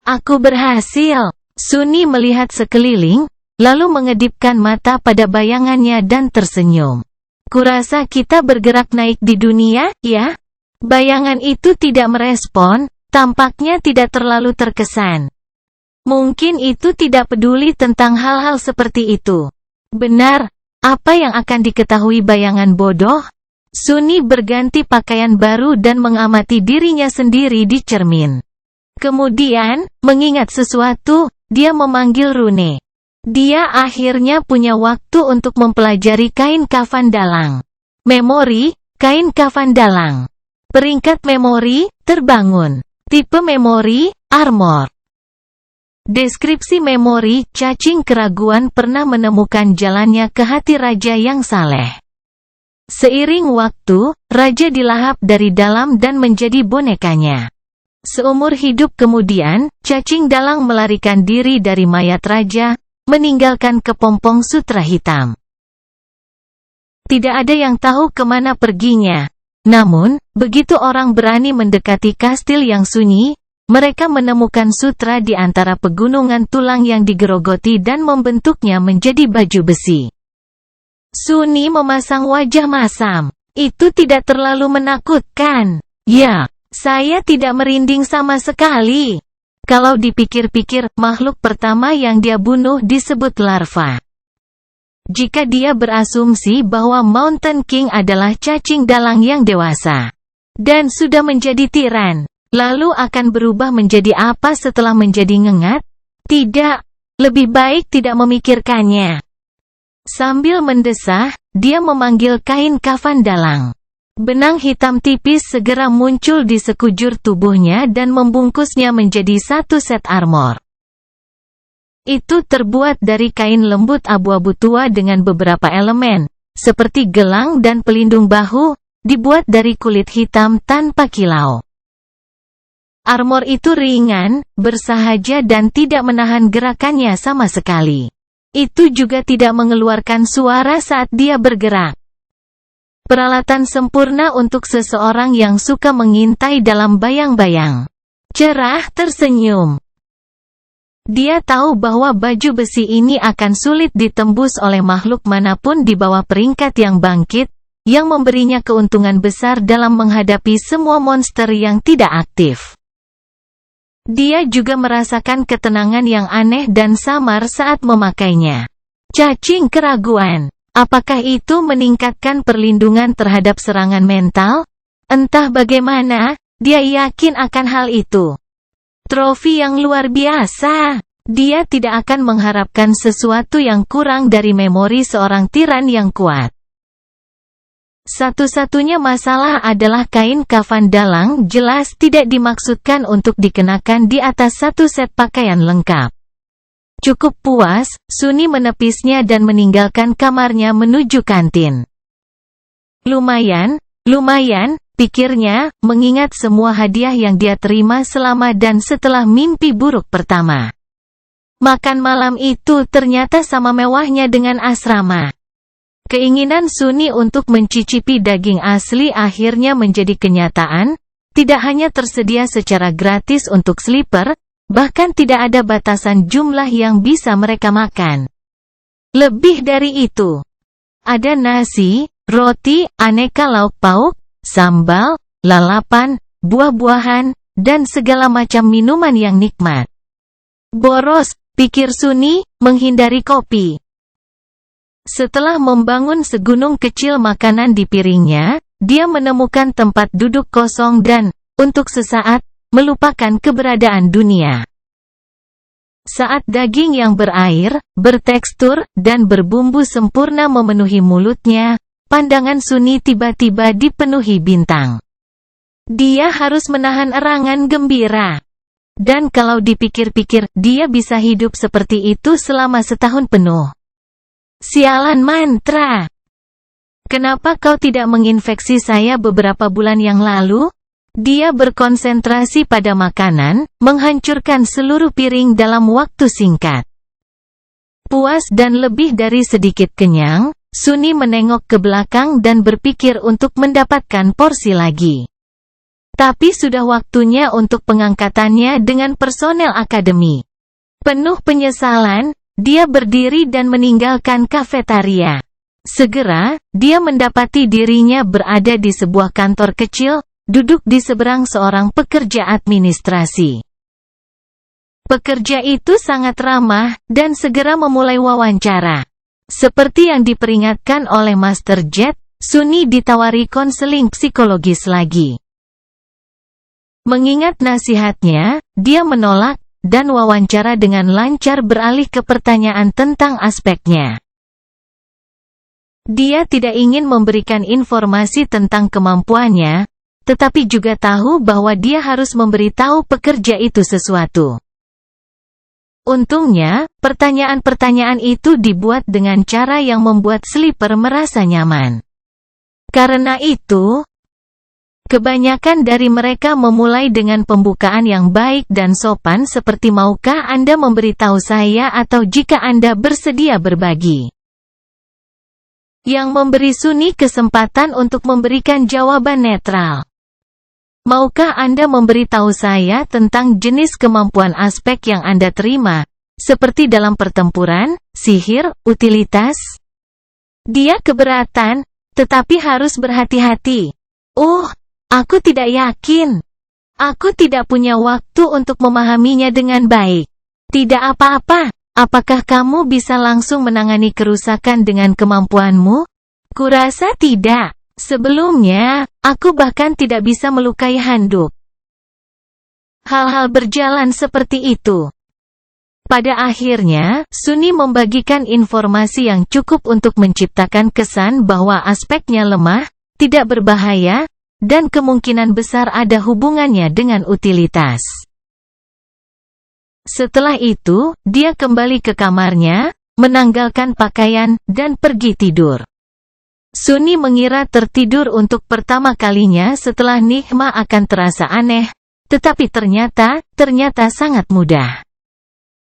S1: aku berhasil. Sunny melihat sekeliling, lalu mengedipkan mata pada bayangannya dan tersenyum. Kurasa kita bergerak naik di dunia, ya? Bayangan itu tidak merespon, tampaknya tidak terlalu terkesan. Mungkin itu tidak peduli tentang hal-hal seperti itu. Benar, apa yang akan diketahui bayangan bodoh? Sunny berganti pakaian baru dan mengamati dirinya sendiri di cermin. Kemudian, mengingat sesuatu, dia memanggil Rune. Dia akhirnya punya waktu untuk mempelajari kain kafan dalang. Memori, kain kafan dalang. Peringkat memori, terbangun. Tipe memori, armor. Deskripsi memori, cacing keraguan pernah menemukan jalannya ke hati raja yang saleh. Seiring waktu, raja dilahap dari dalam dan menjadi bonekanya. Seumur hidup kemudian, cacing dalang melarikan diri dari mayat raja, meninggalkan kepompong sutra hitam. Tidak ada yang tahu kemana perginya. Namun, begitu orang berani mendekati kastil yang sunyi, mereka menemukan sutra di antara pegunungan tulang yang digerogoti dan membentuknya menjadi baju besi. Sunny memasang wajah masam. Itu tidak terlalu menakutkan. Ya, saya tidak merinding sama sekali. Kalau dipikir-pikir, makhluk pertama yang dia bunuh disebut larva. Jika dia berasumsi bahwa Mountain King adalah cacing dalang yang dewasa dan sudah menjadi tiran, lalu akan berubah menjadi apa setelah menjadi ngengat? Tidak, lebih baik tidak memikirkannya. Sambil mendesah, dia memanggil kain kafan dalang. Benang hitam tipis segera muncul di sekujur tubuhnya dan membungkusnya menjadi satu set armor. Itu terbuat dari kain lembut abu-abu tua dengan beberapa elemen, seperti gelang dan pelindung bahu, dibuat dari kulit hitam tanpa kilau. Armor itu ringan, bersahaja dan tidak menahan gerakannya sama sekali. Itu juga tidak mengeluarkan suara saat dia bergerak. Peralatan sempurna untuk seseorang yang suka mengintai dalam bayang-bayang. Cerah tersenyum. Dia tahu bahwa baju besi ini akan sulit ditembus oleh makhluk manapun di bawah peringkat yang bangkit, yang memberinya keuntungan besar dalam menghadapi semua monster yang tidak aktif. Dia juga merasakan ketenangan yang aneh dan samar saat memakainya. Cacing keraguan. Apakah itu meningkatkan perlindungan terhadap serangan mental? Entah bagaimana, dia yakin akan hal itu. Trofi yang luar biasa. Dia tidak akan mengharapkan sesuatu yang kurang dari memori seorang tiran yang kuat. Satu-satunya masalah adalah kain kafan dalang jelas tidak dimaksudkan untuk dikenakan di atas satu set pakaian lengkap. Cukup puas, Sunny menepisnya dan meninggalkan kamarnya menuju kantin. Lumayan, pikirnya, mengingat semua hadiah yang dia terima selama dan setelah mimpi buruk pertama. Makan malam itu ternyata sama mewahnya dengan asrama. Keinginan Sunny untuk mencicipi daging asli akhirnya menjadi kenyataan, tidak hanya tersedia secara gratis untuk sleeper, bahkan tidak ada batasan jumlah yang bisa mereka makan. Lebih dari itu, ada nasi, roti, aneka lauk pauk, sambal, lalapan, buah-buahan, dan segala macam minuman yang nikmat. Boros, pikir Suni, menghindari kopi. Setelah membangun segunung kecil makanan di piringnya, dia menemukan tempat duduk kosong dan, untuk sesaat, melupakan keberadaan dunia. Saat daging yang berair, bertekstur, dan berbumbu sempurna memenuhi mulutnya, pandangan Suni tiba-tiba dipenuhi bintang. Dia harus menahan erangan gembira. Dan kalau dipikir-pikir, dia bisa hidup seperti itu selama setahun penuh. Sialan mantra! Kenapa kau tidak menginfeksi saya beberapa bulan yang lalu? Dia berkonsentrasi pada makanan, menghancurkan seluruh piring dalam waktu singkat. Puas dan lebih dari sedikit kenyang, Suni menengok ke belakang dan berpikir untuk mendapatkan porsi lagi. Tapi sudah waktunya untuk pengangkatannya dengan personel akademi. Penuh penyesalan, dia berdiri dan meninggalkan kafetaria. Segera, dia mendapati dirinya berada di sebuah kantor kecil, duduk di seberang seorang pekerja administrasi. Pekerja itu sangat ramah, dan segera memulai wawancara. Seperti yang diperingatkan oleh Master Jet, Suni ditawari konseling psikologis lagi. Mengingat nasihatnya, dia menolak, dan wawancara dengan lancar beralih ke pertanyaan tentang aspeknya. Dia tidak ingin memberikan informasi tentang kemampuannya, tetapi juga tahu bahwa dia harus memberitahu pekerja itu sesuatu. Untungnya, pertanyaan-pertanyaan itu dibuat dengan cara yang membuat Slipper merasa nyaman. Karena itu, kebanyakan dari mereka memulai dengan pembukaan yang baik dan sopan seperti maukah Anda memberitahu saya atau jika Anda bersedia berbagi. Yang memberi Suni kesempatan untuk memberikan jawaban netral. Maukah Anda memberitahu saya tentang jenis kemampuan aspek yang Anda terima, seperti dalam pertempuran, sihir, utilitas? Dia keberatan, tetapi harus berhati-hati. Aku tidak yakin. Aku tidak punya waktu untuk memahaminya dengan baik. Tidak apa-apa, apakah kamu bisa langsung menangani kerusakan dengan kemampuanmu? Kurasa tidak. Sebelumnya, aku bahkan tidak bisa melukai handuk. Hal-hal berjalan seperti itu. Pada akhirnya, Suni membagikan informasi yang cukup untuk menciptakan kesan bahwa aspeknya lemah, tidak berbahaya, dan kemungkinan besar ada hubungannya dengan utilitas. Setelah itu, dia kembali ke kamarnya, menanggalkan pakaian, dan pergi tidur. Suni mengira tertidur untuk pertama kalinya setelah nikmat akan terasa aneh, tetapi ternyata sangat mudah.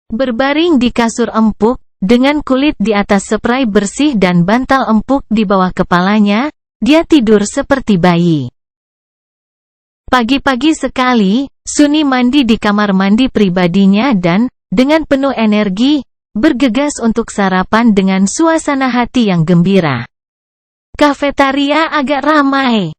S1: Berbaring di kasur empuk, dengan kulit di atas spray bersih dan bantal empuk di bawah kepalanya, dia tidur seperti bayi. Pagi-pagi sekali, Suni mandi di kamar mandi pribadinya dan, dengan penuh energi, bergegas untuk sarapan dengan suasana hati yang gembira. Kafetaria agak ramai.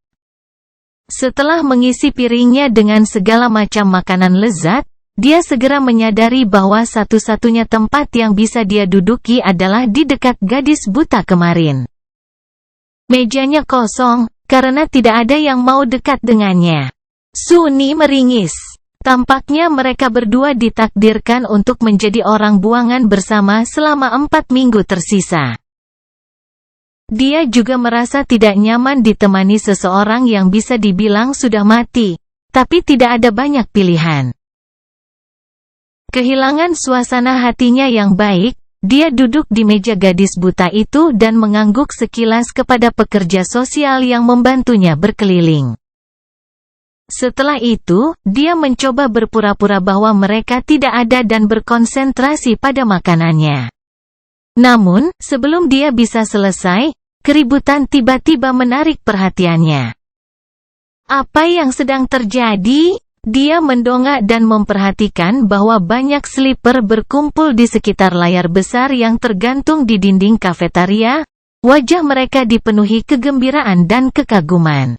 S1: Setelah mengisi piringnya dengan segala macam makanan lezat, dia segera menyadari bahwa satu-satunya tempat yang bisa dia duduki adalah di dekat gadis buta kemarin. Mejanya kosong, karena tidak ada yang mau dekat dengannya. Suni meringis. Tampaknya mereka berdua ditakdirkan untuk menjadi orang buangan bersama selama 4 minggu tersisa. Dia juga merasa tidak nyaman ditemani seseorang yang bisa dibilang sudah mati, tapi tidak ada banyak pilihan. Kehilangan suasana hatinya yang baik, dia duduk di meja gadis buta itu dan mengangguk sekilas kepada pekerja sosial yang membantunya berkeliling. Setelah itu, dia mencoba berpura-pura bahwa mereka tidak ada dan berkonsentrasi pada makanannya. Namun, sebelum dia bisa selesai, keributan tiba-tiba menarik perhatiannya. Apa yang sedang terjadi? Dia mendongak dan memperhatikan bahwa banyak Slipper berkumpul di sekitar layar besar yang tergantung di dinding kafetaria. Wajah mereka dipenuhi kegembiraan dan kekaguman.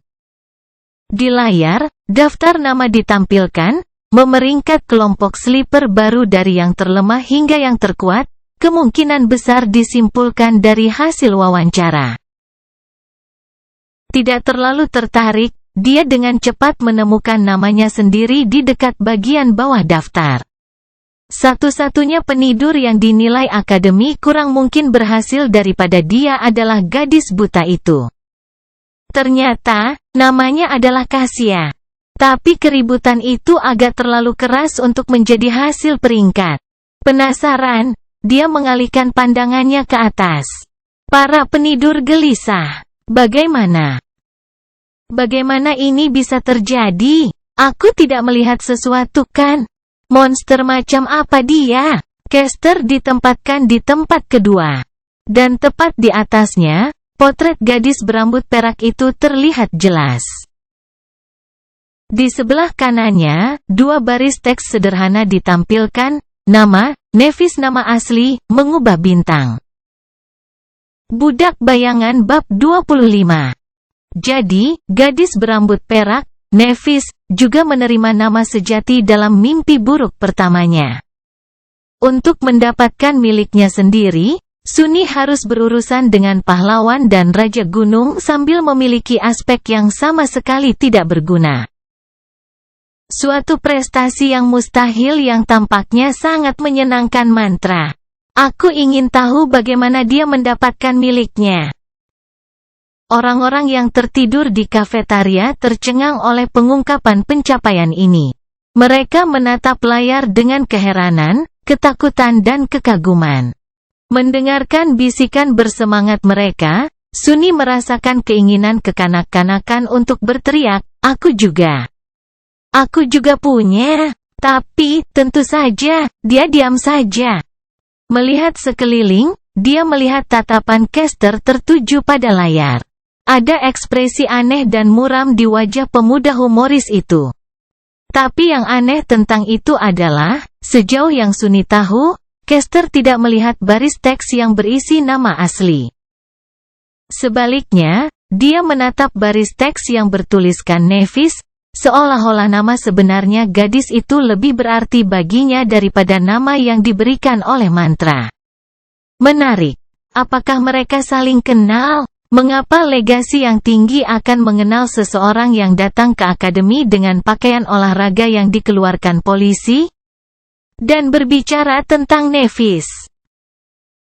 S1: Di layar, daftar nama ditampilkan, memeringkat kelompok sleeper baru dari yang terlemah hingga yang terkuat, kemungkinan besar disimpulkan dari hasil wawancara. Tidak terlalu tertarik, dia dengan cepat menemukan namanya sendiri di dekat bagian bawah daftar. Satu-satunya penidur yang dinilai akademi kurang mungkin berhasil daripada dia adalah gadis buta itu. Ternyata, namanya adalah Kasia. Tapi keributan itu agak terlalu keras untuk menjadi hasil peringkat. Penasaran, dia mengalihkan pandangannya ke atas. Para penidur gelisah. Bagaimana ini bisa terjadi? Aku tidak melihat sesuatu kan? Monster macam apa dia? Caster ditempatkan di tempat kedua. Dan tepat di atasnya, potret gadis berambut perak itu terlihat jelas. Di sebelah kanannya, dua baris teks sederhana ditampilkan, nama, Nevis nama asli, mengubah bintang. Budak bayangan bab 25. Jadi, gadis berambut perak, Nevis, juga menerima nama sejati dalam mimpi buruk pertamanya. Untuk mendapatkan miliknya sendiri, Sunni harus berurusan dengan pahlawan dan raja gunung sambil memiliki aspek yang sama sekali tidak berguna. Suatu prestasi yang mustahil yang tampaknya sangat menyenangkan mantra. Aku ingin tahu bagaimana dia mendapatkan miliknya. Orang-orang yang tertidur di kafetaria tercengang oleh pengungkapan pencapaian ini. Mereka menatap layar dengan keheranan, ketakutan dan kekaguman. Mendengarkan bisikan bersemangat mereka, Sunni merasakan keinginan kekanak-kanakan untuk berteriak, aku juga punya. Tapi, tentu saja, dia diam saja. Melihat sekeliling, dia melihat tatapan caster tertuju pada layar. Ada ekspresi aneh dan muram di wajah pemuda humoris itu. Tapi yang aneh tentang itu adalah, sejauh yang Sunni tahu, caster tidak melihat baris teks yang berisi nama asli. Sebaliknya, dia menatap baris teks yang bertuliskan Nevis, seolah-olah nama sebenarnya gadis itu lebih berarti baginya daripada nama yang diberikan oleh mantra. Menarik. Apakah mereka saling kenal? Mengapa legasi yang tinggi akan mengenal seseorang yang datang ke akademi dengan pakaian olahraga yang dikeluarkan polisi? Dan berbicara tentang Nevis.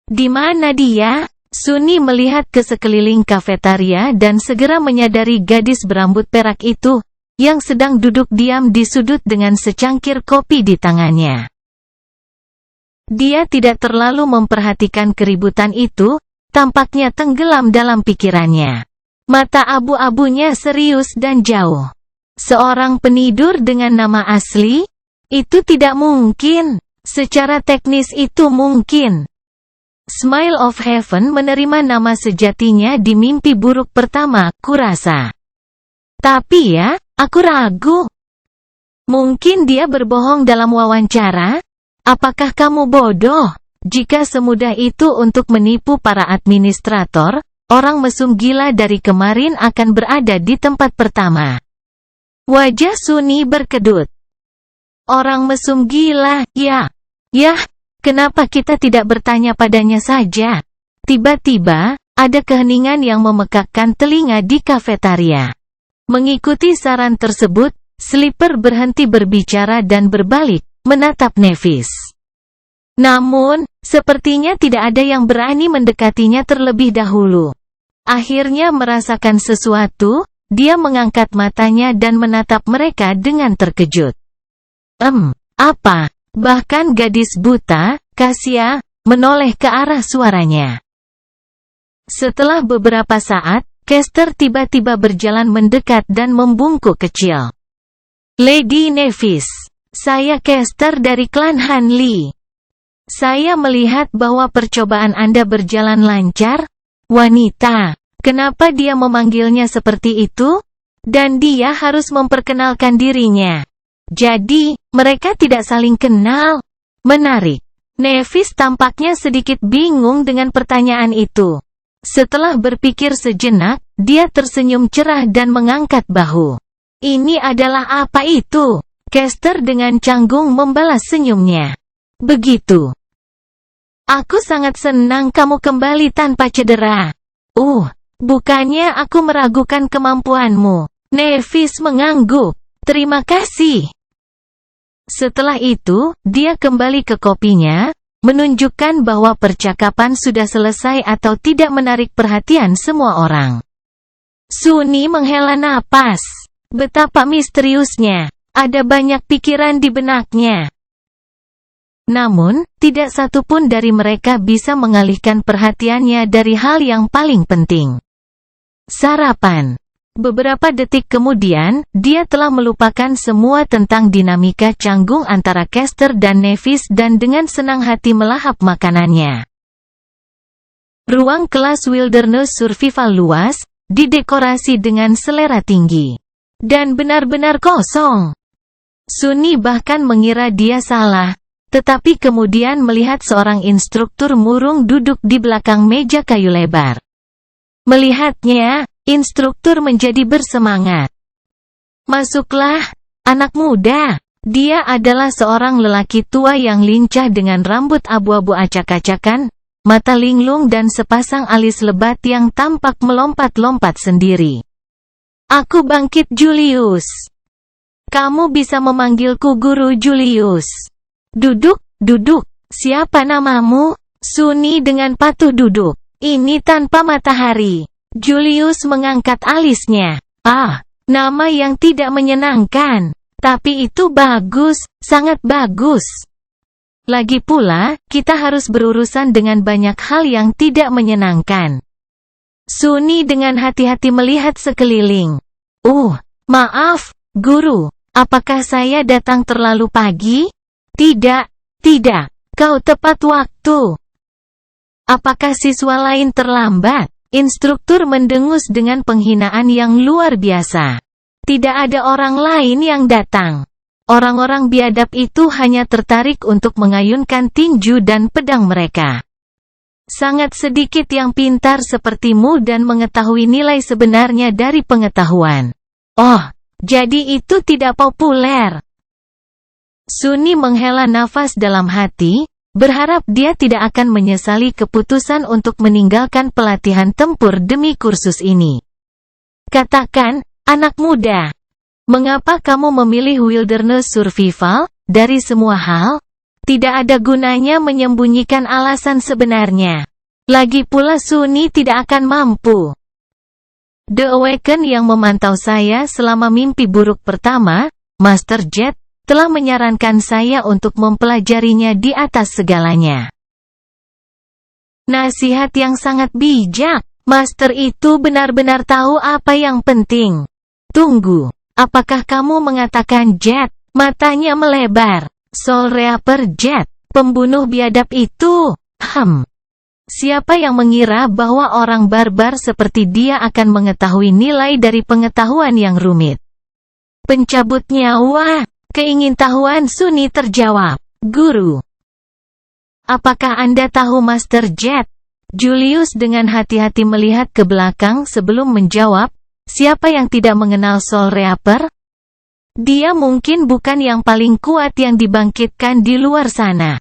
S1: Di mana dia? Sunni melihat ke sekeliling kafetaria dan segera menyadari gadis berambut perak itu, yang sedang duduk diam di sudut dengan secangkir kopi di tangannya. Dia tidak terlalu memperhatikan keributan itu, tampaknya tenggelam dalam pikirannya. Mata abu-abunya serius dan jauh. Seorang penidur dengan nama asli? Itu tidak mungkin. Secara teknis itu mungkin. Smile of Heaven menerima nama sejatinya di mimpi buruk pertama, kurasa. Tapi ya, aku ragu. Mungkin dia berbohong dalam wawancara? Apakah kamu bodoh? Jika semudah itu untuk menipu para administrator, orang mesum gila dari kemarin akan berada di tempat pertama. Wajah Sunni berkedut. Orang mesum gila, ya. Yah, kenapa kita tidak bertanya padanya saja? Tiba-tiba, ada keheningan yang memekakkan telinga di kafetaria. Mengikuti saran tersebut, Sleeper berhenti berbicara dan berbalik, menatap Nevis. Namun, sepertinya tidak ada yang berani mendekatinya terlebih dahulu. Akhirnya merasakan sesuatu, dia mengangkat matanya dan menatap mereka dengan terkejut. Apa? Bahkan gadis buta, Kasia, menoleh ke arah suaranya. Setelah beberapa saat, caster tiba-tiba berjalan mendekat dan membungkuk kecil. Lady Nevis, saya caster dari klan Hanli. Saya melihat bahwa percobaan Anda berjalan lancar. Wanita, kenapa dia memanggilnya seperti itu? Dan dia harus memperkenalkan dirinya. Jadi, mereka tidak saling kenal. Menarik. Nevis tampaknya sedikit bingung dengan pertanyaan itu. Setelah berpikir sejenak, dia tersenyum cerah dan mengangkat bahu. Ini adalah apa itu? Caster dengan canggung membalas senyumnya. Begitu. Aku sangat senang kamu kembali tanpa cedera. Bukannya aku meragukan kemampuanmu. Nevis mengangguk. Terima kasih. Setelah itu, dia kembali ke kopinya, menunjukkan bahwa percakapan sudah selesai atau tidak menarik perhatian semua orang. Sunny menghela napas. Betapa misteriusnya. Ada banyak pikiran di benaknya. Namun, tidak satu pun dari mereka bisa mengalihkan perhatiannya dari hal yang paling penting. Sarapan. Beberapa detik kemudian, dia telah melupakan semua tentang dinamika canggung antara Caster dan Nevis dan dengan senang hati melahap makanannya. Ruang kelas Wilderness Survival luas, didekorasi dengan selera tinggi. Dan benar-benar kosong. Sunny bahkan mengira dia salah, tetapi kemudian melihat seorang instruktur murung duduk di belakang meja kayu lebar. Melihatnya, instruktur menjadi bersemangat. Masuklah, anak muda. Dia adalah seorang lelaki tua yang lincah dengan rambut abu-abu acak-acakan, mata linglung dan sepasang alis lebat yang tampak melompat-lompat sendiri. Aku Bangkit Julius. Kamu bisa memanggilku Guru Julius. Duduk. Siapa namamu? Sunny dengan patuh duduk. Ini tanpa matahari. Julius mengangkat alisnya. Nama yang tidak menyenangkan. Tapi itu bagus, sangat bagus. Lagi pula, kita harus berurusan dengan banyak hal yang tidak menyenangkan. Sunny dengan hati-hati melihat sekeliling. Maaf, Guru. Apakah saya datang terlalu pagi? Tidak. Kau tepat waktu. Apakah siswa lain terlambat? Instruktur mendengus dengan penghinaan yang luar biasa. Tidak ada orang lain yang datang. Orang-orang biadab itu hanya tertarik untuk mengayunkan tinju dan pedang mereka. Sangat sedikit yang pintar sepertimu dan mengetahui nilai sebenarnya dari pengetahuan. Jadi itu tidak populer. Sunny menghela nafas dalam hati, berharap dia tidak akan menyesali keputusan untuk meninggalkan pelatihan tempur demi kursus ini. Katakan, anak muda, mengapa kamu memilih Wilderness Survival? Dari semua hal, tidak ada gunanya menyembunyikan alasan sebenarnya. Lagi pula Sunny tidak akan mampu. The Awaken yang memantau saya selama mimpi buruk pertama, Master Jet, telah menyarankan saya untuk mempelajarinya di atas segalanya. Nasihat yang sangat bijak. Master itu benar-benar tahu apa yang penting. Tunggu, apakah kamu mengatakan Jet? Matanya melebar. Soul Reaper Jet, pembunuh biadab itu. Siapa yang mengira bahwa orang barbar seperti dia akan mengetahui nilai dari pengetahuan yang rumit? Pencabut nyawa, keingintahuan Sunny terjawab. Guru. Apakah Anda tahu Master Jet? Julius dengan hati-hati melihat ke belakang sebelum menjawab, siapa yang tidak mengenal Soul Reaper? Dia mungkin bukan yang paling kuat yang dibangkitkan di luar sana.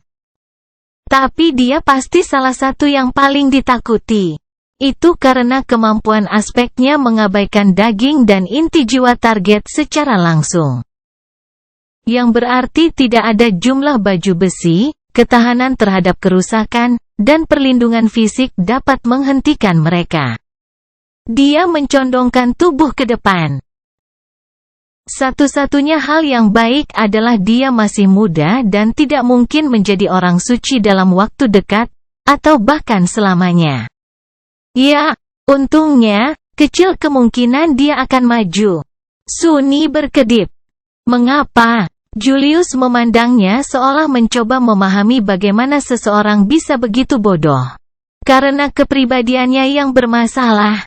S1: Tapi dia pasti salah satu yang paling ditakuti. Itu karena kemampuan aspeknya mengabaikan daging dan inti jiwa target secara langsung. Yang berarti tidak ada jumlah baju besi, ketahanan terhadap kerusakan, dan perlindungan fisik dapat menghentikan mereka. Dia mencondongkan tubuh ke depan. Satu-satunya hal yang baik adalah dia masih muda dan tidak mungkin menjadi orang suci dalam waktu dekat, atau bahkan selamanya. Ya, untungnya, kecil kemungkinan dia akan maju. Sunny berkedip. Mengapa? Julius memandangnya seolah mencoba memahami bagaimana seseorang bisa begitu bodoh. Karena kepribadiannya yang bermasalah.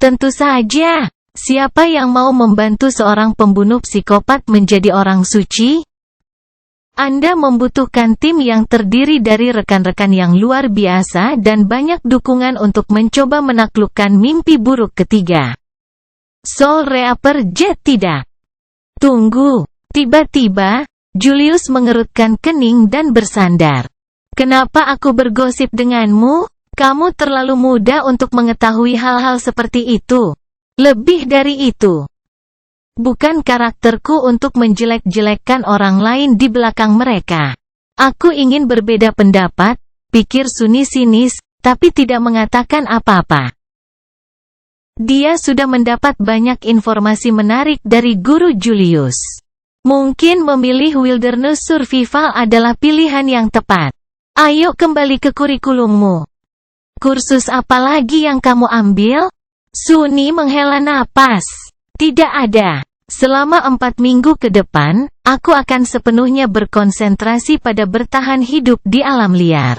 S1: Tentu saja. Siapa yang mau membantu seorang pembunuh psikopat menjadi orang suci? Anda membutuhkan tim yang terdiri dari rekan-rekan yang luar biasa dan banyak dukungan untuk mencoba menaklukkan mimpi buruk ketiga. Soul Reaper Jet tidak. Tunggu. Tiba-tiba, Julius mengerutkan kening dan bersandar. Kenapa aku bergosip denganmu? Kamu terlalu muda untuk mengetahui hal-hal seperti itu. Lebih dari itu. Bukan karakterku untuk menjelek-jelekkan orang lain di belakang mereka. Aku ingin berbeda pendapat, pikir Sunny sinis, tapi tidak mengatakan apa-apa. Dia sudah mendapat banyak informasi menarik dari guru Julius. Mungkin memilih Wilderness Survival adalah pilihan yang tepat. Ayo kembali ke kurikulummu. Kursus apa lagi yang kamu ambil? Sunny menghela napas. Tidak ada. Selama 4 minggu ke depan, aku akan sepenuhnya berkonsentrasi pada bertahan hidup di alam liar.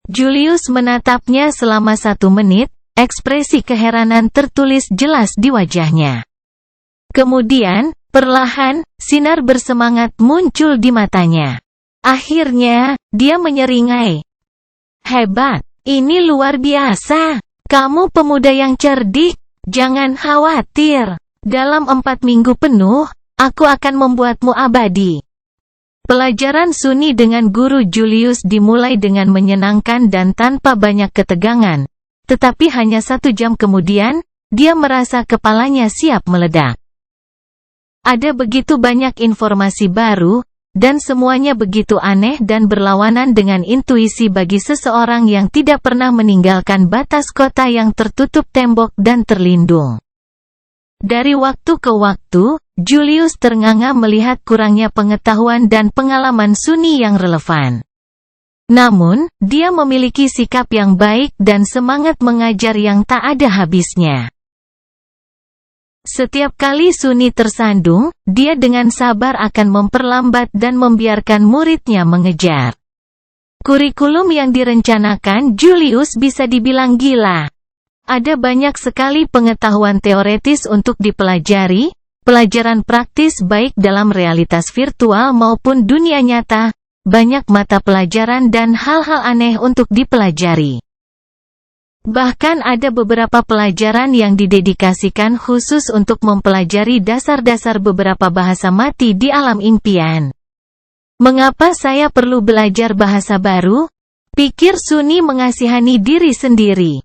S1: Julius menatapnya selama 1 menit, ekspresi keheranan tertulis jelas di wajahnya. Kemudian, perlahan, sinar bersemangat muncul di matanya. Akhirnya, dia menyeringai. Hebat, ini luar biasa. Kamu pemuda yang cerdik, jangan khawatir. Dalam 4 minggu penuh, aku akan membuatmu abadi. Pelajaran Sunny dengan guru Julius dimulai dengan menyenangkan dan tanpa banyak ketegangan. Tetapi hanya 1 jam kemudian, dia merasa kepalanya siap meledak. Ada begitu banyak informasi baru, dan semuanya begitu aneh dan berlawanan dengan intuisi bagi seseorang yang tidak pernah meninggalkan batas kota yang tertutup tembok dan terlindung. Dari waktu ke waktu, Julius ternganga melihat kurangnya pengetahuan dan pengalaman Sunny yang relevan. Namun, dia memiliki sikap yang baik dan semangat mengajar yang tak ada habisnya. Setiap kali Sunny tersandung, dia dengan sabar akan memperlambat dan membiarkan muridnya mengejar. Kurikulum yang direncanakan Julius bisa dibilang gila. Ada banyak sekali pengetahuan teoretis untuk dipelajari, pelajaran praktis baik dalam realitas virtual maupun dunia nyata, banyak mata pelajaran dan hal-hal aneh untuk dipelajari. Bahkan ada beberapa pelajaran yang didedikasikan khusus untuk mempelajari dasar-dasar beberapa bahasa mati di alam impian. Mengapa saya perlu belajar bahasa baru? Pikir Sunny mengasihani diri sendiri.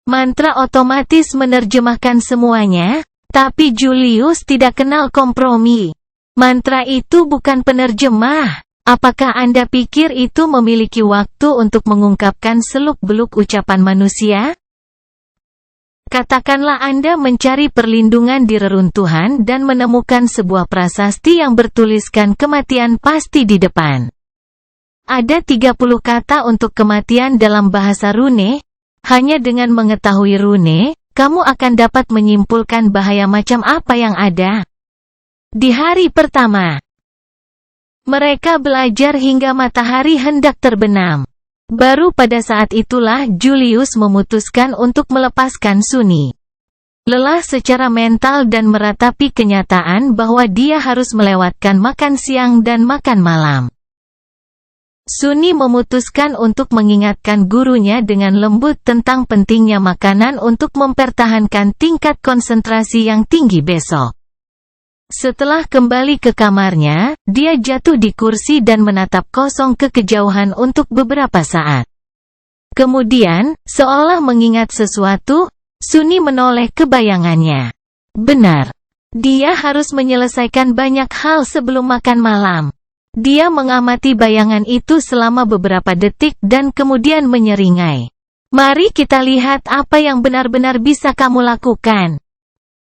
S1: Mantra otomatis menerjemahkan semuanya, tapi Julius tidak kenal kompromi. Mantra itu bukan penerjemah. Apakah Anda pikir itu memiliki waktu untuk mengungkapkan seluk-beluk ucapan manusia? Katakanlah Anda mencari perlindungan di reruntuhan dan menemukan sebuah prasasti yang bertuliskan kematian pasti di depan. Ada 30 kata untuk kematian dalam bahasa rune. Hanya dengan mengetahui rune, kamu akan dapat menyimpulkan bahaya macam apa yang ada. Di hari pertama, mereka belajar hingga matahari hendak terbenam. Baru pada saat itulah Julius memutuskan untuk melepaskan Sunny. Lelah secara mental dan meratapi kenyataan bahwa dia harus melewatkan makan siang dan makan malam. Sunny memutuskan untuk mengingatkan gurunya dengan lembut tentang pentingnya makanan untuk mempertahankan tingkat konsentrasi yang tinggi besok. Setelah kembali ke kamarnya, dia jatuh di kursi dan menatap kosong ke kejauhan untuk beberapa saat. Kemudian, seolah mengingat sesuatu, Sunny menoleh ke bayangannya. Benar. Dia harus menyelesaikan banyak hal sebelum makan malam. Dia mengamati bayangan itu selama beberapa detik dan kemudian menyeringai. Mari kita lihat apa yang benar-benar bisa kamu lakukan.